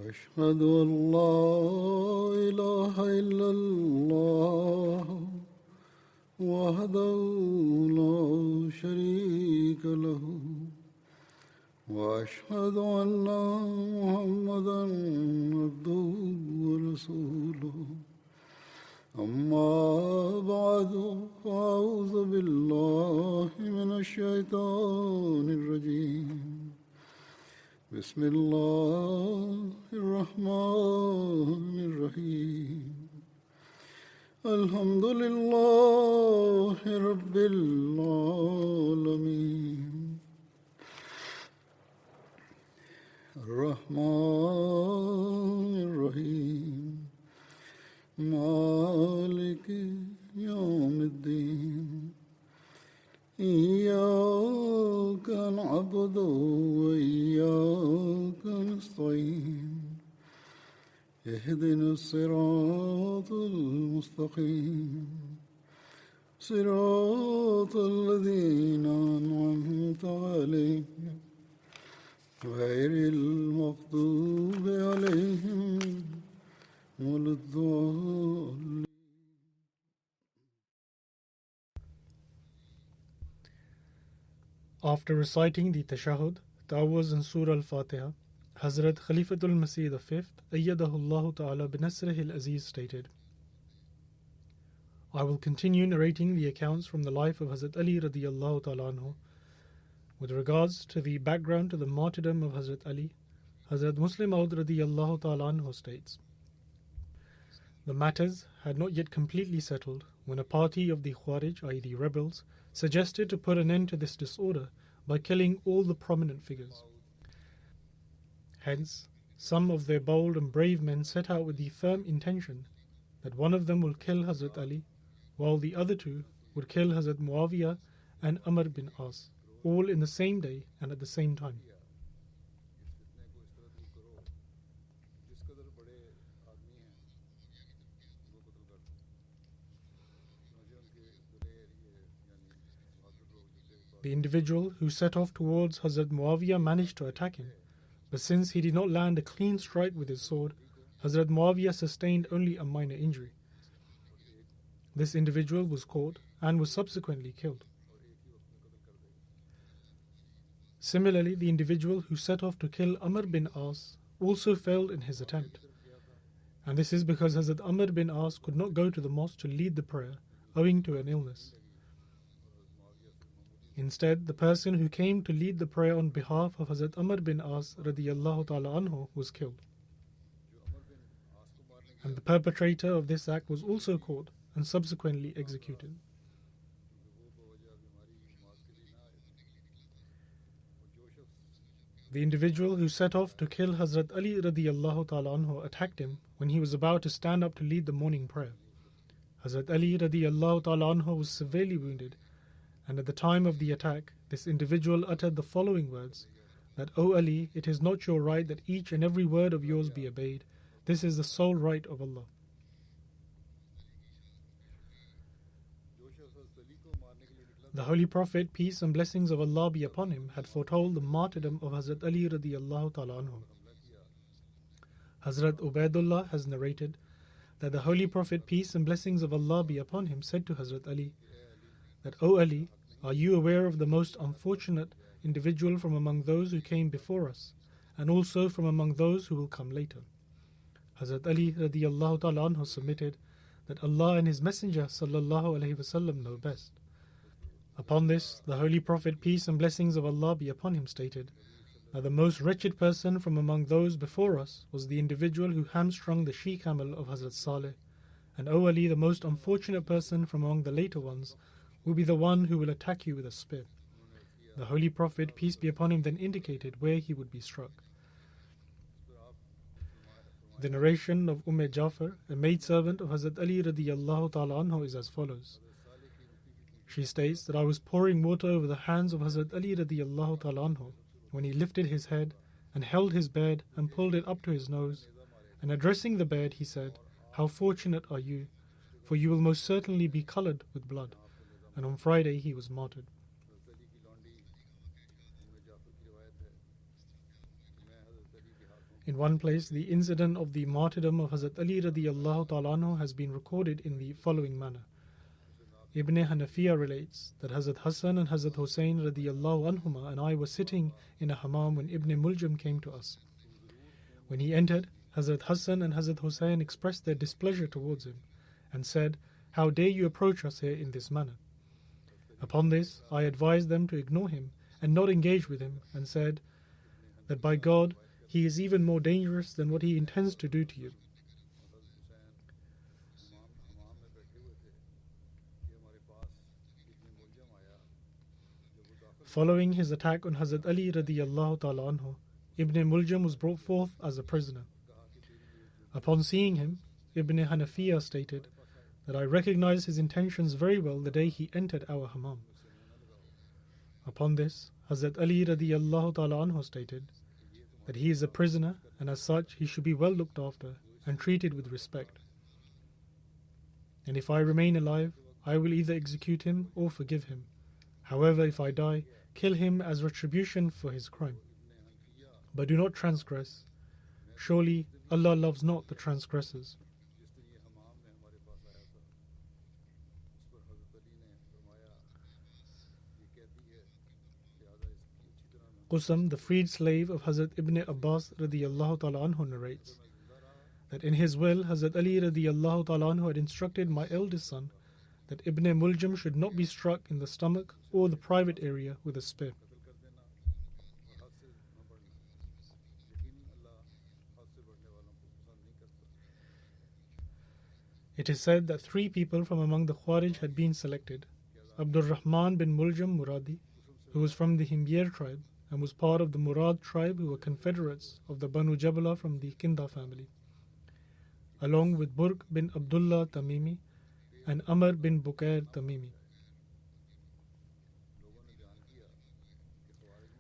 أشهد أن لا إله إلا الله وحده لا شريك له وأشهد أن محمدا عبده ورسوله أما بعد فأعوذ بالله من الشيطان الرجيم بسم الله الرحمن الرحيم الحمد لله رب العالمين الرحمن الرحيم مالك يوم الدين إياك نعبد وإياك نستعين اهدنا الصراط المستقيم صراط الذين أنعمت عليهم غير المغضوب عليهم ولا الضالين. After reciting the Tashahhud, Ta'awuz and Surah Al-Fatiha, Hazrat Khalifatul Masih V, Ayyadahullah Ta'ala binasrihi al-Aziz stated, I will continue narrating the accounts from the life of Hazrat Ali radiyallahu ta'ala anhu. With regards to the background to the martyrdom of Hazrat Ali, Hazrat Muslim Aud radiyallahu ta'ala anhu states, the matters had not yet completely settled when a party of the Khawarij, i.e. the rebels, suggested to put an end to this disorder by killing all the prominent figures. Hence, some of their bold and brave men set out with the firm intention that one of them will kill Hazrat Ali, while the other two would kill Hazrat Muawiyah and Amr bin As, all in the same day and at the same time. The individual who set off towards Hazrat Muawiyah managed to attack him, but since he did not land a clean strike with his sword, Hazrat Muawiyah sustained only a minor injury. This individual was caught and was subsequently killed. Similarly, the individual who set off to kill Amr bin As also failed in his attempt. And this is because Hazrat Amr bin As could not go to the mosque to lead the prayer owing to an illness. Instead, the person who came to lead the prayer on behalf of Hazrat Amr bin As radiyallahu ta'ala anhu was killed. And the perpetrator of this act was also caught and subsequently executed. The individual who set off to kill Hazrat Ali radiyallahu ta'ala anhu attacked him when he was about to stand up to lead the morning prayer. Hazrat Ali radiyallahu ta'ala anhu was severely wounded, and at the time of the attack, this individual uttered the following words, that, O Ali, it is not your right that each and every word of yours be obeyed. This is the sole right of Allah. The Holy Prophet, peace and blessings of Allah be upon him, had foretold the martyrdom of Hazrat Ali radiyallahu ta'ala anhu. Hazrat Ubaidullah has narrated that the Holy Prophet, peace and blessings of Allah be upon him, said to Hazrat Ali, that, O Ali, are you aware of the most unfortunate individual from among those who came before us, and also from among those who will come later? Hazrat Ali radiyallahu ta'ala anhu submitted that Allah and His Messenger sallallahu alayhi wasallam know best. Upon this, the Holy Prophet, peace and blessings of Allah be upon him, stated that the most wretched person from among those before us was the individual who hamstrung the she-camel of Hazrat Saleh, and O Ali, the most unfortunate person from among the later ones will be the one who will attack you with a spear. The Holy Prophet, peace be upon him, then indicated where he would be struck. The narration of Jafar, a maidservant of Hazrat Ali radiyallahu ta'ala anhu, is as follows. She states that I was pouring water over the hands of Hazrat Ali radiyallahu ta'ala anhu when he lifted his head and held his bed and pulled it up to his nose, and addressing the bed he said, How fortunate are you, for you will most certainly be coloured with blood. And on Friday he was martyred. In one place, the incident of the martyrdom of Hazrat Ali radiallahu ta'ala anhu has been recorded in the following manner. Ibn Hanafiya relates that Hazrat Hassan and Hazrat Hussein radiallahu anhuma and I were sitting in a hammam when Ibn Muljam came to us. When he entered, Hazrat Hassan and Hazrat Hussein expressed their displeasure towards him and said, "How dare you approach us here in this manner?" Upon this, I advised them to ignore him and not engage with him, and said that by God, he is even more dangerous than what he intends to do to you. Following his attack on Hazrat Ali radiallahu ta'ala anhu, Ibn Muljam was brought forth as a prisoner. Upon seeing him, Ibn Hanafiya stated that I recognized his intentions very well the day he entered our hammam. Upon this, Hazrat Ali radiallahu ta'ala anhu stated that he is a prisoner and as such he should be well looked after and treated with respect. And if I remain alive, I will either execute him or forgive him. However, if I die, kill him as retribution for his crime. But do not transgress. Surely Allah loves not the transgressors. Qusam, the freed slave of Hazrat Ibn Abbas radiallahu ta'ala anhu, narrates that in his will, Hazrat Ali radiallahu ta'ala anhu had instructed my eldest son that Ibn Muljam should not be struck in the stomach or the private area with a spear. It is said that 3 people from among the Khawarij had been selected. Abdul Rahman bin Muljam Muradi, who was from the Himyar tribe and was part of the Murad tribe who were confederates of the Banu Jabala from the Kinda family, along with Burq bin Abdullah Tamimi and Amr bin Bukair Tamimi.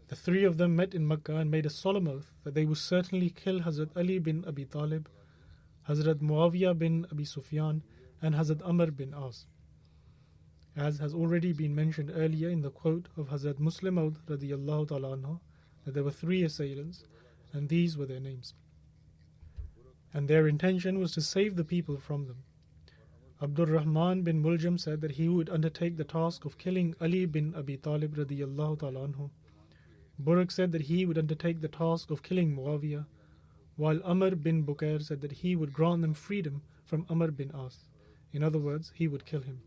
The 3 of them met in Makkah and made a solemn oath that they would certainly kill Hazrat Ali bin Abi Talib, Hazrat Muawiyah bin Abi Sufyan, and Hazrat Amr bin As. As has already been mentioned earlier in the quote of Hazrat Muslim Maud radiyallahu ta'ala anhu, that there were 3 assailants, and these were their names. And their intention was to save the people from them. Abdul Rahman bin Muljam said that he would undertake the task of killing Ali bin Abi Talib radiyallahu ta'ala anhu. Burq said that he would undertake the task of killing Muawiyah, while Amr bin Bukair said that he would grant them freedom from Amr bin As. In other words, he would kill him.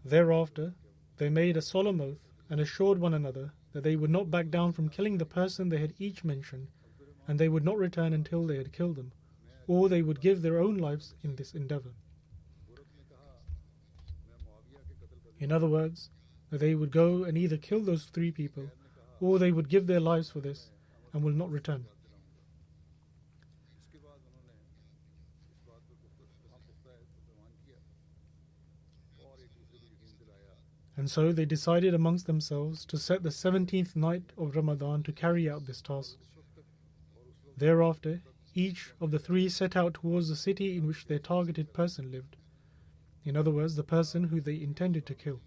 Thereafter, they made a solemn oath and assured one another that they would not back down from killing the person they had each mentioned, and they would not return until they had killed them, or they would give their own lives in this endeavor. In other words, that they would go and either kill those 3 people, or they would give their lives for this and will not return. And so they decided amongst themselves to set the 17th night of Ramadan to carry out this task. Thereafter, each of the 3 set out towards the city in which their targeted person lived. In other words, the person who they intended to kill.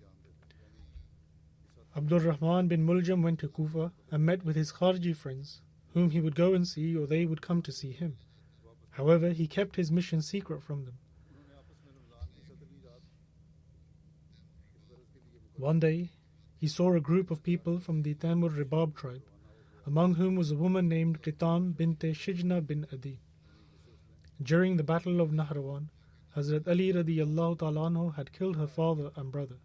Abdul Rahman bin Muljam went to Kufa and met with his Kharji friends, whom he would go and see or they would come to see him. However, he kept his mission secret from them. One day, he saw a group of people from the Taimur Ribab tribe, among whom was a woman named Qitam bint Shijna bin Adi. During the battle of Nahrawan, Hazrat Ali radiyallahu ta'ala anhu had killed her father and brother.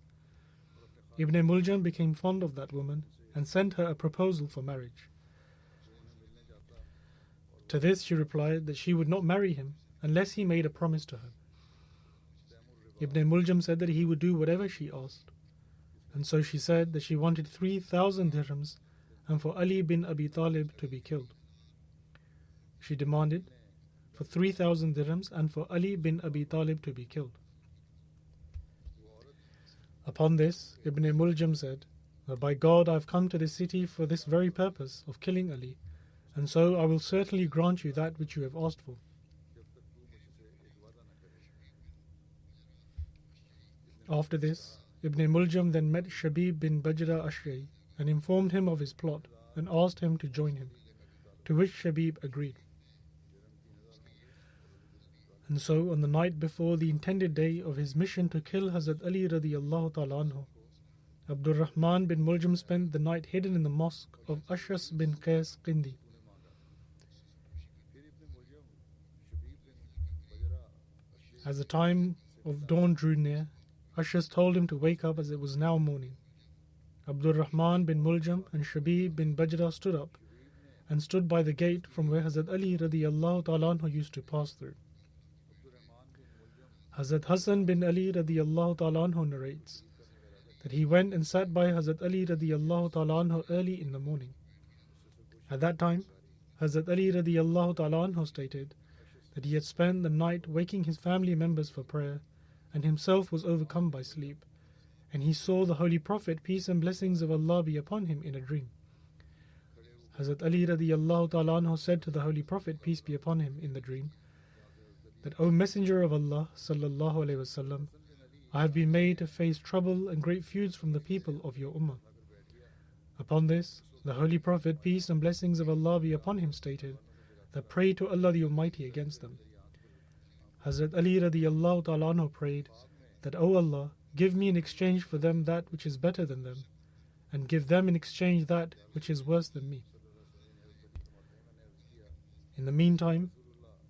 Ibn Muljam became fond of that woman and sent her a proposal for marriage. To this she replied that she would not marry him unless he made a promise to her. Ibn Muljam said that he would do whatever she asked. And so she said that she wanted 3,000 dirhams and for Ali bin Abi Talib to be killed. She demanded for 3,000 dirhams and for Ali bin Abi Talib to be killed. Upon this, Ibn Muljam said, "By God, I have come to this city for this very purpose of killing Ali, and so I will certainly grant you that which you have asked for." After this, Ibn Muljam then met Shabib bin Bajra Ashri, and informed him of his plot and asked him to join him, to which Shabib agreed. And so, on the night before the intended day of his mission to kill Hazrat Ali radiallahu ta'ala anhu, Abdul Rahman bin Muljam spent the night hidden in the mosque of Ashas bin Qais Qindi. As the time of dawn drew near, Ashas told him to wake up as it was now morning. Abdul Rahman bin Muljam and Shabib bin Bajra stood up and stood by the gate from where Hazrat Ali radiallahu ta'ala anhu used to pass through. Hazrat Hassan bin Ali radiallahu ta'ala anhu narrates that he went and sat by Hazrat Ali radiallahu ta'ala anhu early in the morning. At that time, Hazrat Ali radiallahu ta'ala anhu stated that he had spent the night waking his family members for prayer and himself was overcome by sleep, and he saw the Holy Prophet, peace and blessings of Allah be upon him, in a dream. Hazrat Ali radiallahu ta'ala anhu said to the Holy Prophet, peace be upon him, in the dream, that, O Messenger of Allah sallallahu alayhi wasallam, I have been made to face trouble and great feuds from the people of your ummah. Upon this, the Holy Prophet, peace and blessings of Allah be upon him, stated that pray to Allah the Almighty against them. Hazrat Ali radiallahu ta'ala anhu prayed that, O Allah, give me in exchange for them that which is better than them, and give them in exchange that which is worse than me. In the meantime,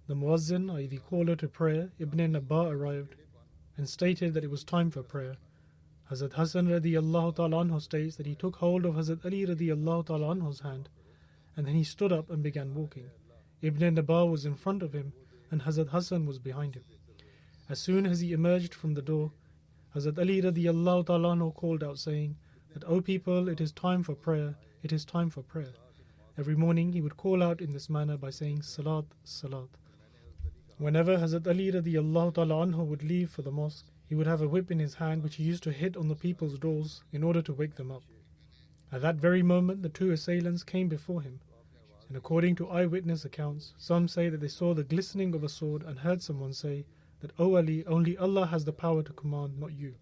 the Muazzin, i.e. the caller to prayer, Ibn Nabba, arrived and stated that it was time for prayer. Hazrat Hassan radiallahu ta'ala anhu states that he took hold of Hazrat Ali radiallahu ta'ala anhu's hand, and then he stood up and began walking. Ibn Nabba was in front of him and Hazrat Hassan was behind him. As soon as he emerged from the door, Hazrat Ali radiallahu ta'ala anhu called out, saying that, O people, it is time for prayer, it is time for prayer. Every morning he would call out in this manner by saying, Salat, Salat. Whenever Hazrat Ali radiallahu ta'ala anhu would leave for the mosque, he would have a whip in his hand which he used to hit on the people's doors in order to wake them up. At that very moment, the two assailants came before him, and according to eyewitness accounts, some say that they saw the glistening of a sword and heard someone say that, O Ali, only Allah has the power to command, not you.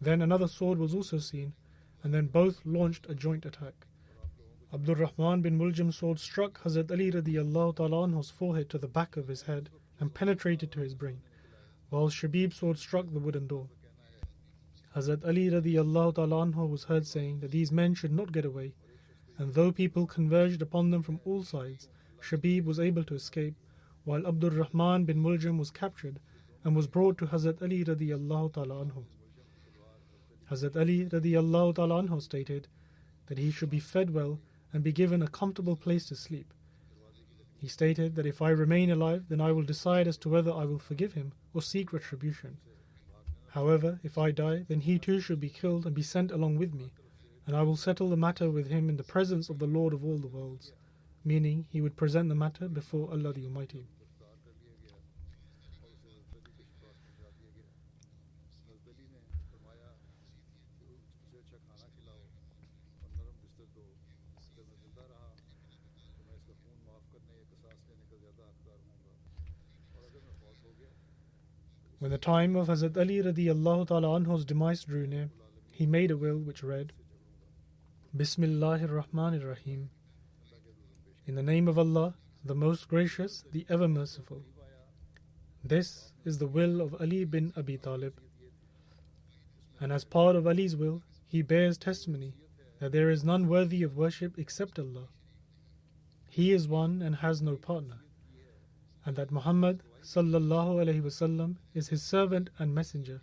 Then another sword was also seen, and then both launched a joint attack. Abdul Rahman bin Muljam's sword struck Hazrat Ali radiallahu ta'ala anhu's forehead to the back of his head and penetrated to his brain, while Shabib's sword struck the wooden door. Hazrat Ali radiallahu ta'ala anhu was heard saying that these men should not get away, and though people converged upon them from all sides, Shabib was able to escape, while Abdul Rahman bin Muljam was captured and was brought to Hazrat Ali radiallahu ta'ala anhu. Hazrat Ali radiallahu ta'ala anhu stated that he should be fed well and be given a comfortable place to sleep. He stated that if I remain alive, then I will decide as to whether I will forgive him or seek retribution. However, if I die, then he too should be killed and be sent along with me, and I will settle the matter with him in the presence of the Lord of all the worlds, meaning he would present the matter before Allah the Almighty. When the time of Hazrat Ali radiallahu ta'ala anhu's demise drew near, he made a will which read, Bismillahir Rahmanir Rahim. In the name of Allah, the most gracious, the ever merciful. This is the will of Ali bin Abi Talib. And as part of Ali's will, he bears testimony that there is none worthy of worship except Allah. He is one and has no partner, and that Muhammad sallallahu alaihi wasallam is his servant and messenger,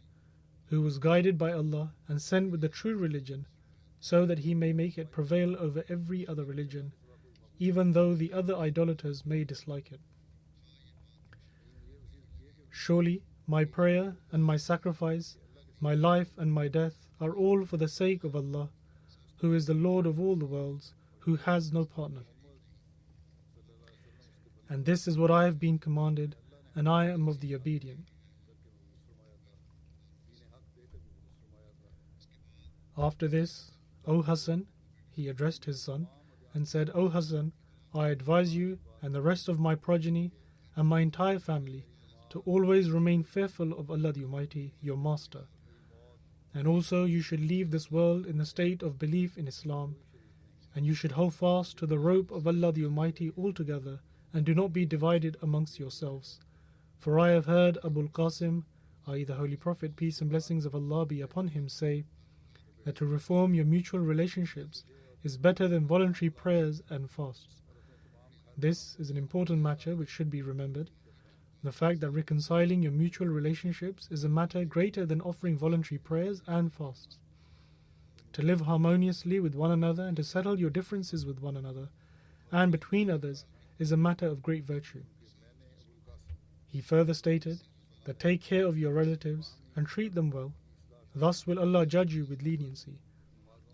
who was guided by Allah and sent with the true religion, so that he may make it prevail over every other religion, even though the other idolaters may dislike it. Surely my prayer and my sacrifice, my life and my death are all for the sake of Allah, who is the Lord of all the worlds, who has no partner. And this is what I have been commanded, and I am of the obedient. After this, O Hassan, he addressed his son, and said, O Hassan, I advise you and the rest of my progeny and my entire family to always remain fearful of Allah the Almighty, your master, And also you should leave this world in the state of belief in Islam, and you should hold fast to the rope of Allah the Almighty altogether, and do not be divided amongst yourselves. For I have heard Abu al-Qasim, i.e. the Holy Prophet, peace and blessings of Allah be upon him, say that to reform your mutual relationships is better than voluntary prayers and fasts. This is an important matter which should be remembered. The fact that reconciling your mutual relationships is a matter greater than offering voluntary prayers and fasts. To live harmoniously with one another and to settle your differences with one another and between others is a matter of great virtue. He further stated that take care of your relatives and treat them well. Thus will Allah judge you with leniency.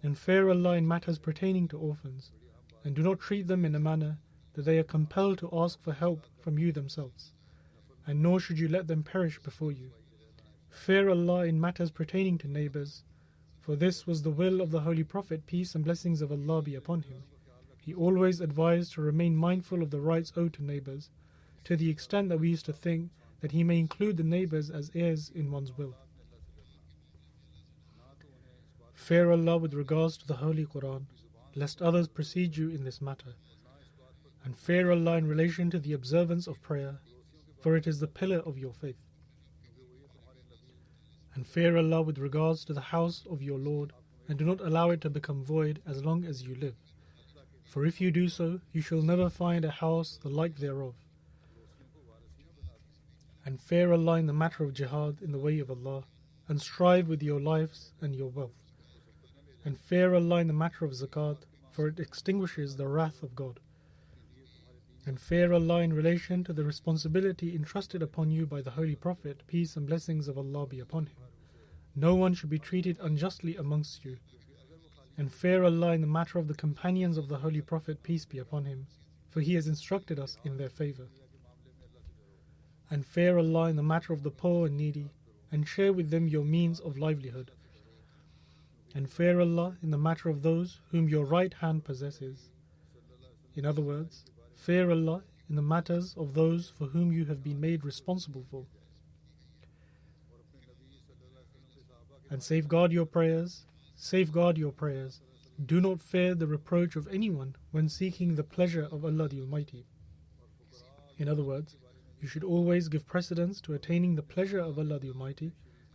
And fear Allah in matters pertaining to orphans, and do not treat them in a manner that they are compelled to ask for help from you themselves, and nor should you let them perish before you. Fear Allah in matters pertaining to neighbors, for this was the will of the Holy Prophet, peace and blessings of Allah be upon him. He always advised to remain mindful of the rights owed to neighbors, to the extent that we used to think that he may include the neighbors as heirs in one's will. Fear Allah with regards to the Holy Quran, lest others precede you in this matter. And fear Allah in relation to the observance of prayer, for it is the pillar of your faith. And fear Allah with regards to the house of your Lord, and do not allow it to become void as long as you live. For if you do so, you shall never find a house the like thereof. And fear Allah in the matter of jihad in the way of Allah, and strive with your lives and your wealth. And fear Allah in the matter of zakat, for it extinguishes the wrath of God. And fear Allah in relation to the responsibility entrusted upon you by the Holy Prophet, peace and blessings of Allah be upon him. No one should be treated unjustly amongst you. And fear Allah in the matter of the companions of the Holy Prophet, peace be upon him, for he has instructed us in their favor. And fear Allah in the matter of the poor and needy, and share with them your means of livelihood. And fear Allah in the matter of those whom your right hand possesses. In other words, fear Allah in the matters of those for whom you have been made responsible for. And safeguard your prayers, safeguard your prayers. Do not fear the reproach of anyone when seeking the pleasure of Allah the Almighty. In other words, you should always give precedence to attaining the pleasure of Allah the Almighty.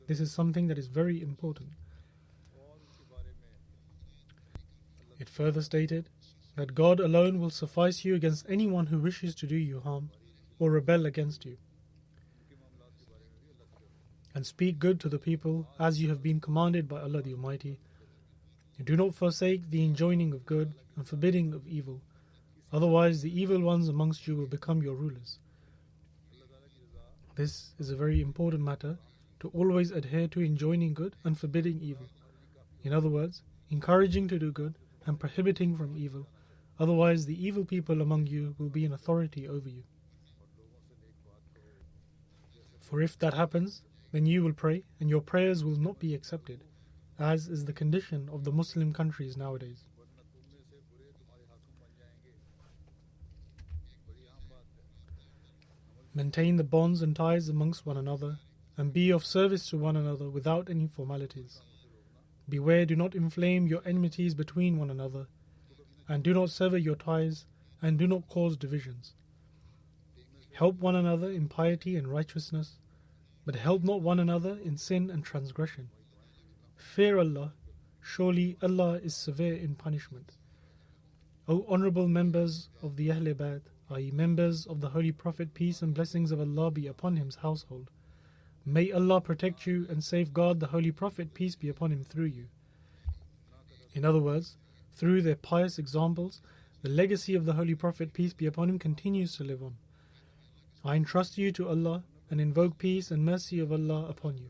This is something that is very important. It further stated that God alone will suffice you against anyone who wishes to do you harm or rebel against you. And speak good to the people as you have been commanded by Allah the Almighty. Do not forsake the enjoining of good and forbidding of evil, otherwise the evil ones amongst you will become your rulers. This is a very important matter, to always adhere to enjoining good and forbidding evil. In other words, encouraging to do good and prohibiting from evil, otherwise the evil people among you will be in authority over you. For if that happens, then you will pray and your prayers will not be accepted, as is the condition of the Muslim countries nowadays. Maintain the bonds and ties amongst one another, and be of service to one another without any formalities. Beware, do not inflame your enmities between one another, and do not sever your ties, and do not cause divisions. Help one another in piety and righteousness, but help not one another in sin and transgression. Fear Allah, surely Allah is severe in punishment. O honorable members of the Ahl Bayt, i.e. members of the Holy Prophet, peace and blessings of Allah be upon him's household, may Allah protect you and safeguard the Holy Prophet, peace be upon him, through you. In other words, through their pious examples, the legacy of the Holy Prophet, peace be upon him, continues to live on. I entrust you to Allah and invoke peace and mercy of Allah upon you.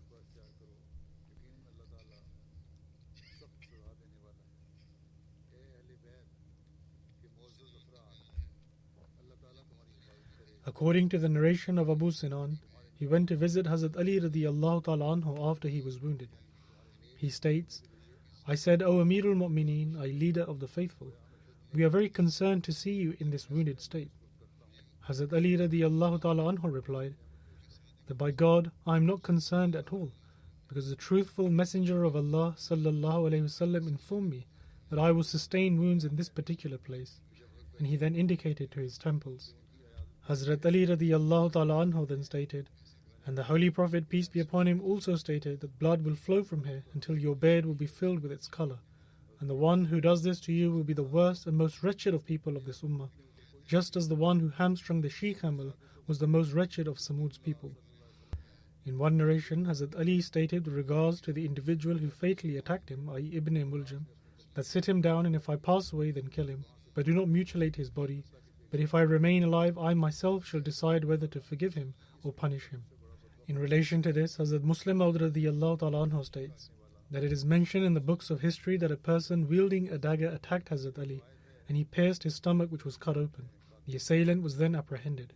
According to the narration of Abu Sinan, he went to visit Hazrat Ali radiyallahu ta'ala anhu after he was wounded. He states, I said, O Amirul Mu'mineen, I leader of the faithful, we are very concerned to see you in this wounded state. Hazrat Ali radiyallahu ta'ala anhu replied, that by God, I am not concerned at all, because the truthful messenger of Allah sallallahu alaihi wasallam informed me that I will sustain wounds in this particular place, and he then indicated to his temples. Hazrat Ali radiyallahu ta'ala anhu then stated, and the Holy Prophet peace be upon him also stated that blood will flow from here until your beard will be filled with its color, and the one who does this to you will be the worst and most wretched of people of this ummah, just as the one who hamstrung the she-camel was the most wretched of Samud's people. In one narration, Hazrat Ali stated with regards to the individual who fatally attacked him, i.e. Ibn Muljam, that sit him down, and if I pass away then kill him, but do not mutilate his body, but if I remain alive I myself shall decide whether to forgive him or punish him. In relation to this, Hazrat Muslim Maud radiyallahu ta'ala anhu states that it is mentioned in the books of history that a person wielding a dagger attacked Hazrat Ali, and he pierced his stomach, which was cut open. The assailant was then apprehended.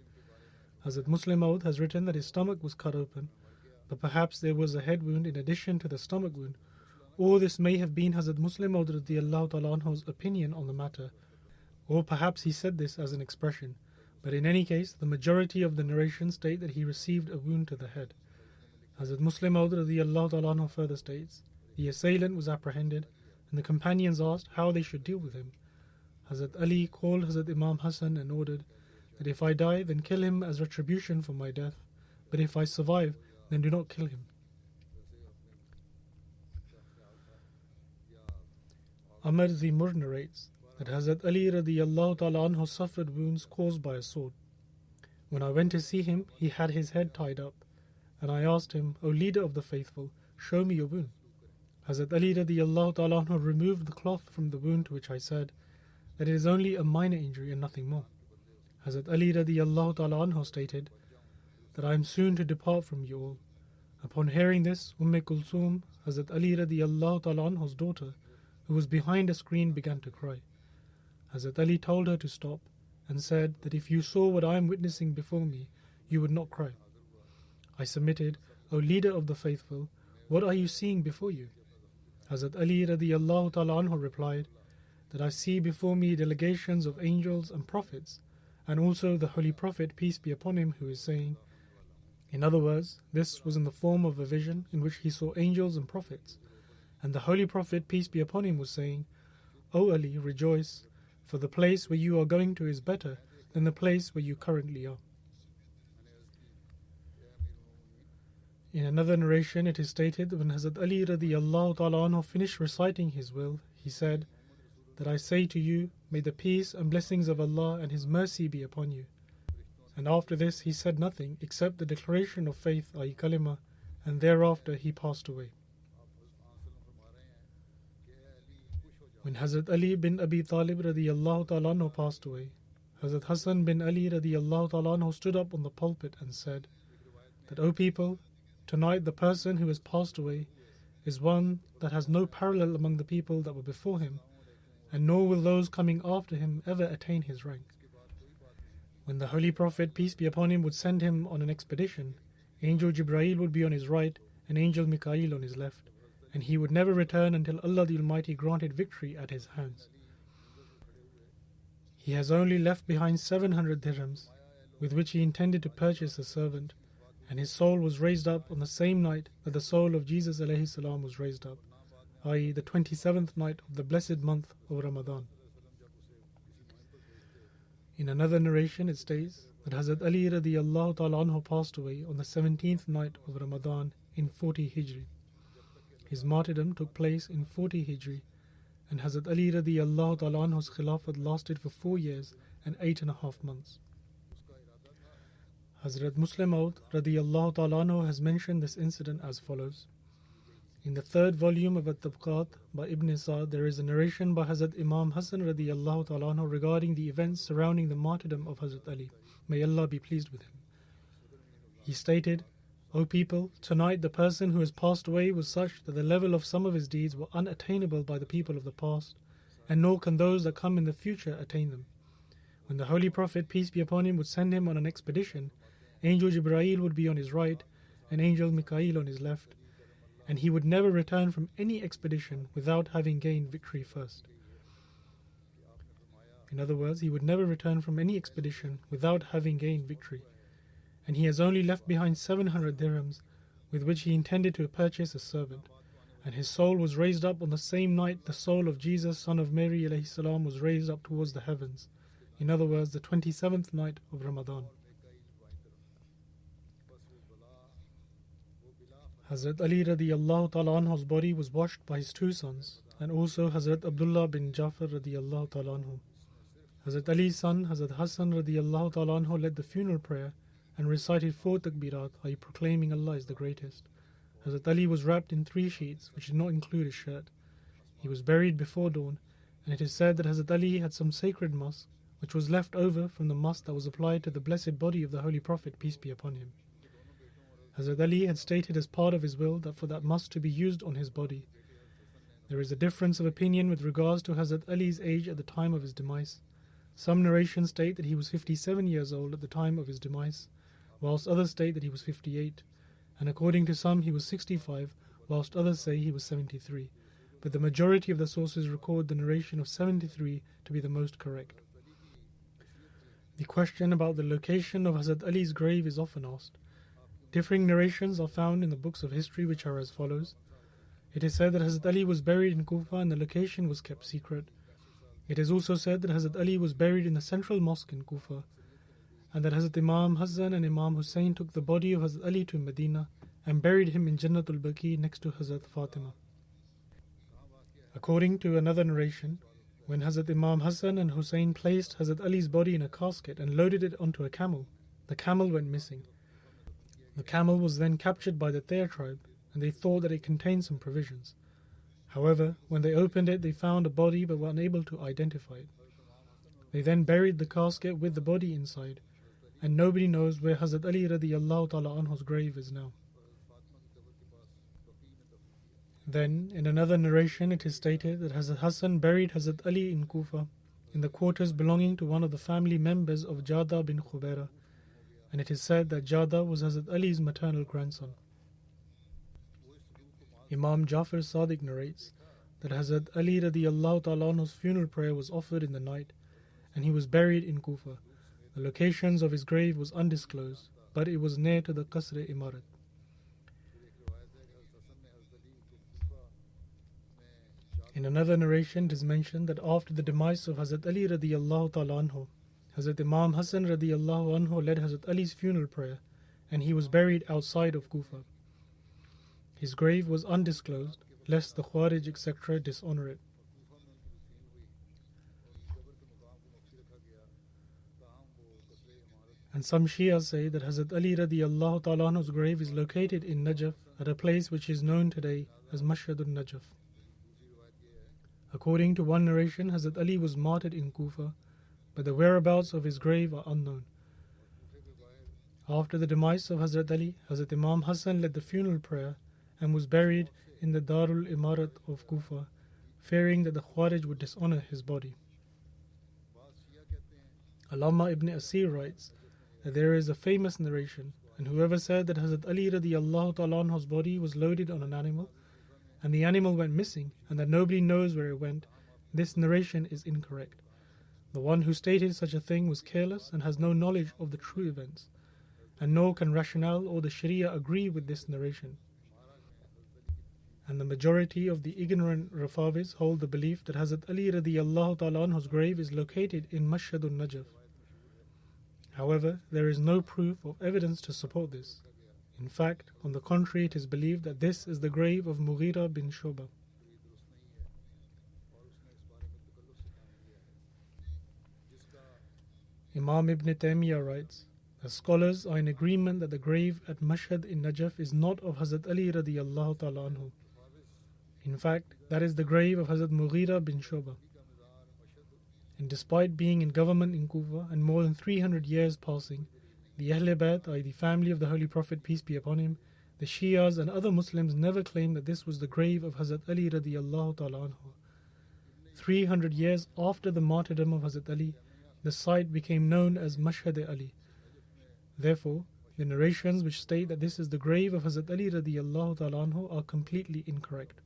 Hazrat Muslim Maud has written that his stomach was cut open, but perhaps there was a head wound in addition to the stomach wound, or this may have been Hazrat Muslim Maud radiyallahu ta'ala anhu's opinion on the matter, or perhaps he said this as an expression. But in any case, the majority of the narrations state that he received a wound to the head. Hazrat Muslim Maud radiyallahu ta'ala anhu further states, the assailant was apprehended, and the companions asked how they should deal with him. Hazrat Ali called Hazrat Imam Hassan and ordered that if I die, then kill him as retribution for my death, but if I survive, then do not kill him. Amr Zimur narrates that Hazrat Ali radiyallahu ta'ala anhu suffered wounds caused by a sword. When I went to see him, he had his head tied up, and I asked him, O leader of the faithful, show me your wound. Hazrat Ali radiyallahu ta'ala anhu removed the cloth from the wound, to which I said that it is only a minor injury and nothing more. Hazrat Ali radiyallahu ta'ala anhu stated that I am soon to depart from you all. Upon hearing this, Kulthum, Hazrat Ali radiyallahu ta'ala anhu's daughter, who was behind a screen, began to cry. Hazrat Ali told her to stop and said that if you saw what I am witnessing before me, you would not cry. I submitted, O leader of the faithful, what are you seeing before you? Hazrat Ali radiyallahu ta'ala anhu replied that I see before me delegations of angels and prophets, and also the Holy Prophet peace be upon him, who is saying, in other words, this was in the form of a vision in which he saw angels and prophets, and the Holy Prophet peace be upon him was saying, O Ali, rejoice, for the place where you are going to is better than the place where you currently are. In another narration it is stated that when Hazrat Ali radiyallahu ta'ala anhu finished reciting his will, he said that I say to you, may the peace and blessings of Allah and His mercy be upon you. And after this he said nothing except the declaration of faith, i.e. kalima, and thereafter he passed away. When Hazrat Ali bin Abi Talib radiyallahu ta'ala anhu passed away, Hazrat Hassan bin Ali radiyallahu ta'ala anhu stood up on the pulpit and said that, O people, tonight the person who has passed away is one that has no parallel among the people that were before him, and nor will those coming after him ever attain his rank. When the Holy Prophet peace be upon him would send him on an expedition, Angel Jibreel would be on his right and Angel Mikael on his left, and he would never return until Allah the Almighty granted victory at his hands. He has only left behind 700 dirhams, with which he intended to purchase a servant, and his soul was raised up on the same night that the soul of Jesus alayhi salam was raised up, i.e. the 27th night of the blessed month of Ramadan. In another narration it states that Hazrat Ali radiyallahu ta'ala anhu passed away on the 17th night of Ramadan in 40 Hijri. His martyrdom took place in 40 Hijri, and Hazrat Ali radiyallahu ta'ala anhu's khilafat lasted for 4 years and 8.5 months. Hazrat Muslim Maud radiyallahu ta'ala anhu has mentioned this incident as follows. In the third volume of At-Tabqat by Ibn Sa'd, there is a narration by Hazrat Imam Hassan radiyallahu ta'ala anhu regarding the events surrounding the martyrdom of Hazrat Ali. May Allah be pleased with him. He stated, O people, tonight the person who has passed away was such that the level of some of his deeds were unattainable by the people of the past, and nor can those that come in the future attain them. When the Holy Prophet, peace be upon him, would send him on an expedition, Angel Jibreel would be on his right and Angel Mikael on his left, and he would never return from any expedition without having gained victory first. In other words, he would never return from any expedition without having gained victory, and he has only left behind 700 dirhams, with which he intended to purchase a servant. And his soul was raised up on the same night the soul of Jesus, son of Mary alayhi salam, was raised up towards the heavens. In other words, the 27th night of Ramadan. Hazrat Ali radiyallahu ta'ala anhu's body was washed by his two sons, and also Hazrat Abdullah bin Jafar radiyallahu ta'ala anhu. Hazrat Ali's son, Hazrat Hassan radiyallahu ta'ala anhu, led the funeral prayer and recited 4 takbirat, i.e. proclaiming Allah is the greatest. Hazrat Ali was wrapped in 3 sheets, which did not include his shirt. He was buried before dawn, and it is said that Hazrat Ali had some sacred musk, which was left over from the musk that was applied to the blessed body of the Holy Prophet, peace be upon him. Hazrat Ali had stated as part of his will that for that musk to be used on his body. There is a difference of opinion with regards to Hazrat Ali's age at the time of his demise. Some narrations state that he was 57 years old at the time of his demise, whilst others state that he was 58, and according to some he was 65, whilst others say he was 73, but the majority of the sources record the narration of 73 to be the most correct. The question about the location of Hazrat Ali's grave is often asked. Differing narrations are found in the books of history, which are as follows. It is said that Hazrat Ali was buried in Kufa and the location was kept secret. It is also said that Hazrat Ali was buried in the central mosque in Kufa, and that Hazrat Imam Hassan and Imam Hussein took the body of Hazrat Ali to Medina and buried him in Jannatul Baqi next to Hazrat Fatima. According to another narration, when Hazrat Imam Hassan and Hussein placed Hazrat Ali's body in a casket and loaded it onto a camel, the camel went missing. The camel was then captured by the Thair tribe, and they thought that it contained some provisions. However, when they opened it, they found a body but were unable to identify it. They then buried the casket with the body inside, and nobody knows where Hazrat Ali radiyallahu ta'ala anhu's grave is now. Then, in another narration, it is stated that Hazrat Hassan buried Hazrat Ali in Kufa, in the quarters belonging to one of the family members of Jada bin Khubaira, and it is said that Jada was Hazrat Ali's maternal grandson. Imam Jafar Sadiq narrates that Hazrat Ali radiyallahu ta'ala anhu's funeral prayer was offered in the night, and he was buried in Kufa. The locations of his grave was undisclosed, but it was near to the Qasr-e Imarat. In another narration, it is mentioned that after the demise of Hazrat Ali radiyallahu ta'ala anhu, Hazrat Imam Hassan radiyallahu anhu led Hazrat Ali's funeral prayer, and he was buried outside of Kufa. His grave was undisclosed, lest the Khawarij etc. dishonor it. And some Shia say that Hazrat Ali radiyallahu ta'ala anhu's grave is located in Najaf at a place which is known today as Mashhadun Najaf. According to one narration, Hazrat Ali was martyred in Kufa, but the whereabouts of his grave are unknown. After the demise of Hazrat Ali, Hazrat Imam Hassan led the funeral prayer and was buried in the Darul Imarat of Kufa, fearing that the Khawarij would dishonor his body. Allama ibn Asir writes that there is a famous narration, and whoever said that Hazrat Ali radiyallahu ta'ala anhu's body was loaded on an animal, and the animal went missing, and that nobody knows where it went, this narration is incorrect. The one who stated such a thing was careless and has no knowledge of the true events, and nor can rationale or the Sharia agree with this narration. And the majority of the ignorant Rafavis hold the belief that Hazrat Ali radiyallahu ta'ala anhu's grave is located in Mashhadun Najaf. However, there is no proof or evidence to support this. In fact, on the contrary, it is believed that this is the grave of Mughira bin Shu'bah. Imam Ibn Taymiyyah writes, the scholars are in agreement that the grave at Mashhad in Najaf is not of Hazrat Ali radiyallahu ta'ala anhu. In fact, that is the grave of Hazrat Mughira bin Shu'bah. And despite being in government in Kufa and more than 300 years passing, the Ahl Bayt, i.e. the family of the Holy Prophet, peace be upon him, the Shias and other Muslims never claimed that this was the grave of Hazrat Ali radiyallahu ta'ala anhu. 300 years after the martyrdom of Hazrat Ali, the site became known as Mashhad Ali. Therefore, the narrations which state that this is the grave of Hazrat Ali radiyallahu ta'ala anhu are completely incorrect.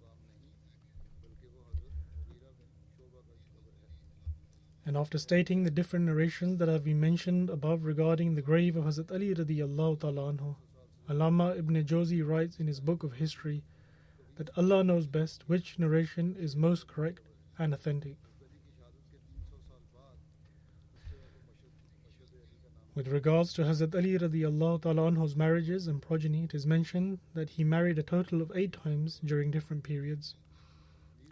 And after stating the different narrations that have been mentioned above regarding the grave of Hazrat Ali radiyallahu ta'ala anhu, Allama Ibn Jawzi writes in his book of history that Allah knows best which narration is most correct and authentic. With regards to Hazrat Ali radiallahu ta'ala anhu's marriages and progeny, it is mentioned that he married a total of 8 times during different periods.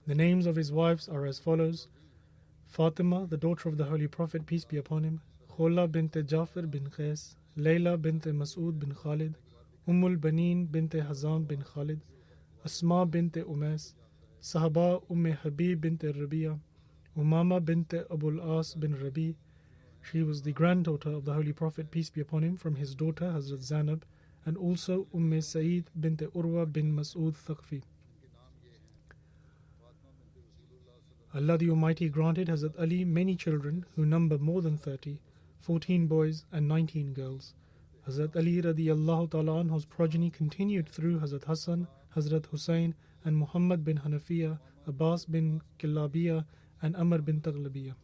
The names of his wives are as follows: Fatima, the daughter of the Holy Prophet, peace be upon him; Khola bint Jafar bin Qais; Layla bint Mas'ud bin Khalid; Ummul Baneen bint Hazam bin Khalid; Asma bint Umais; Sahaba Habib bint Rabi'a; Umama bint Abul As bin Rabi. She was the granddaughter of the Holy Prophet, peace be upon him, from his daughter Hazrat Zainab, and also Sa'id bint Urwa bin Mas'ud Thaqfi. Allah the Almighty granted Hazrat Ali many children who number more than 30, 14 boys and 19 girls. Hazrat Ali radiallahu ta'ala anhu's progeny continued through Hazrat Hassan, Hazrat Hussein, and Muhammad bin Hanafiya, Abbas bin Kilabiya, and Amr bin Taghlabiya.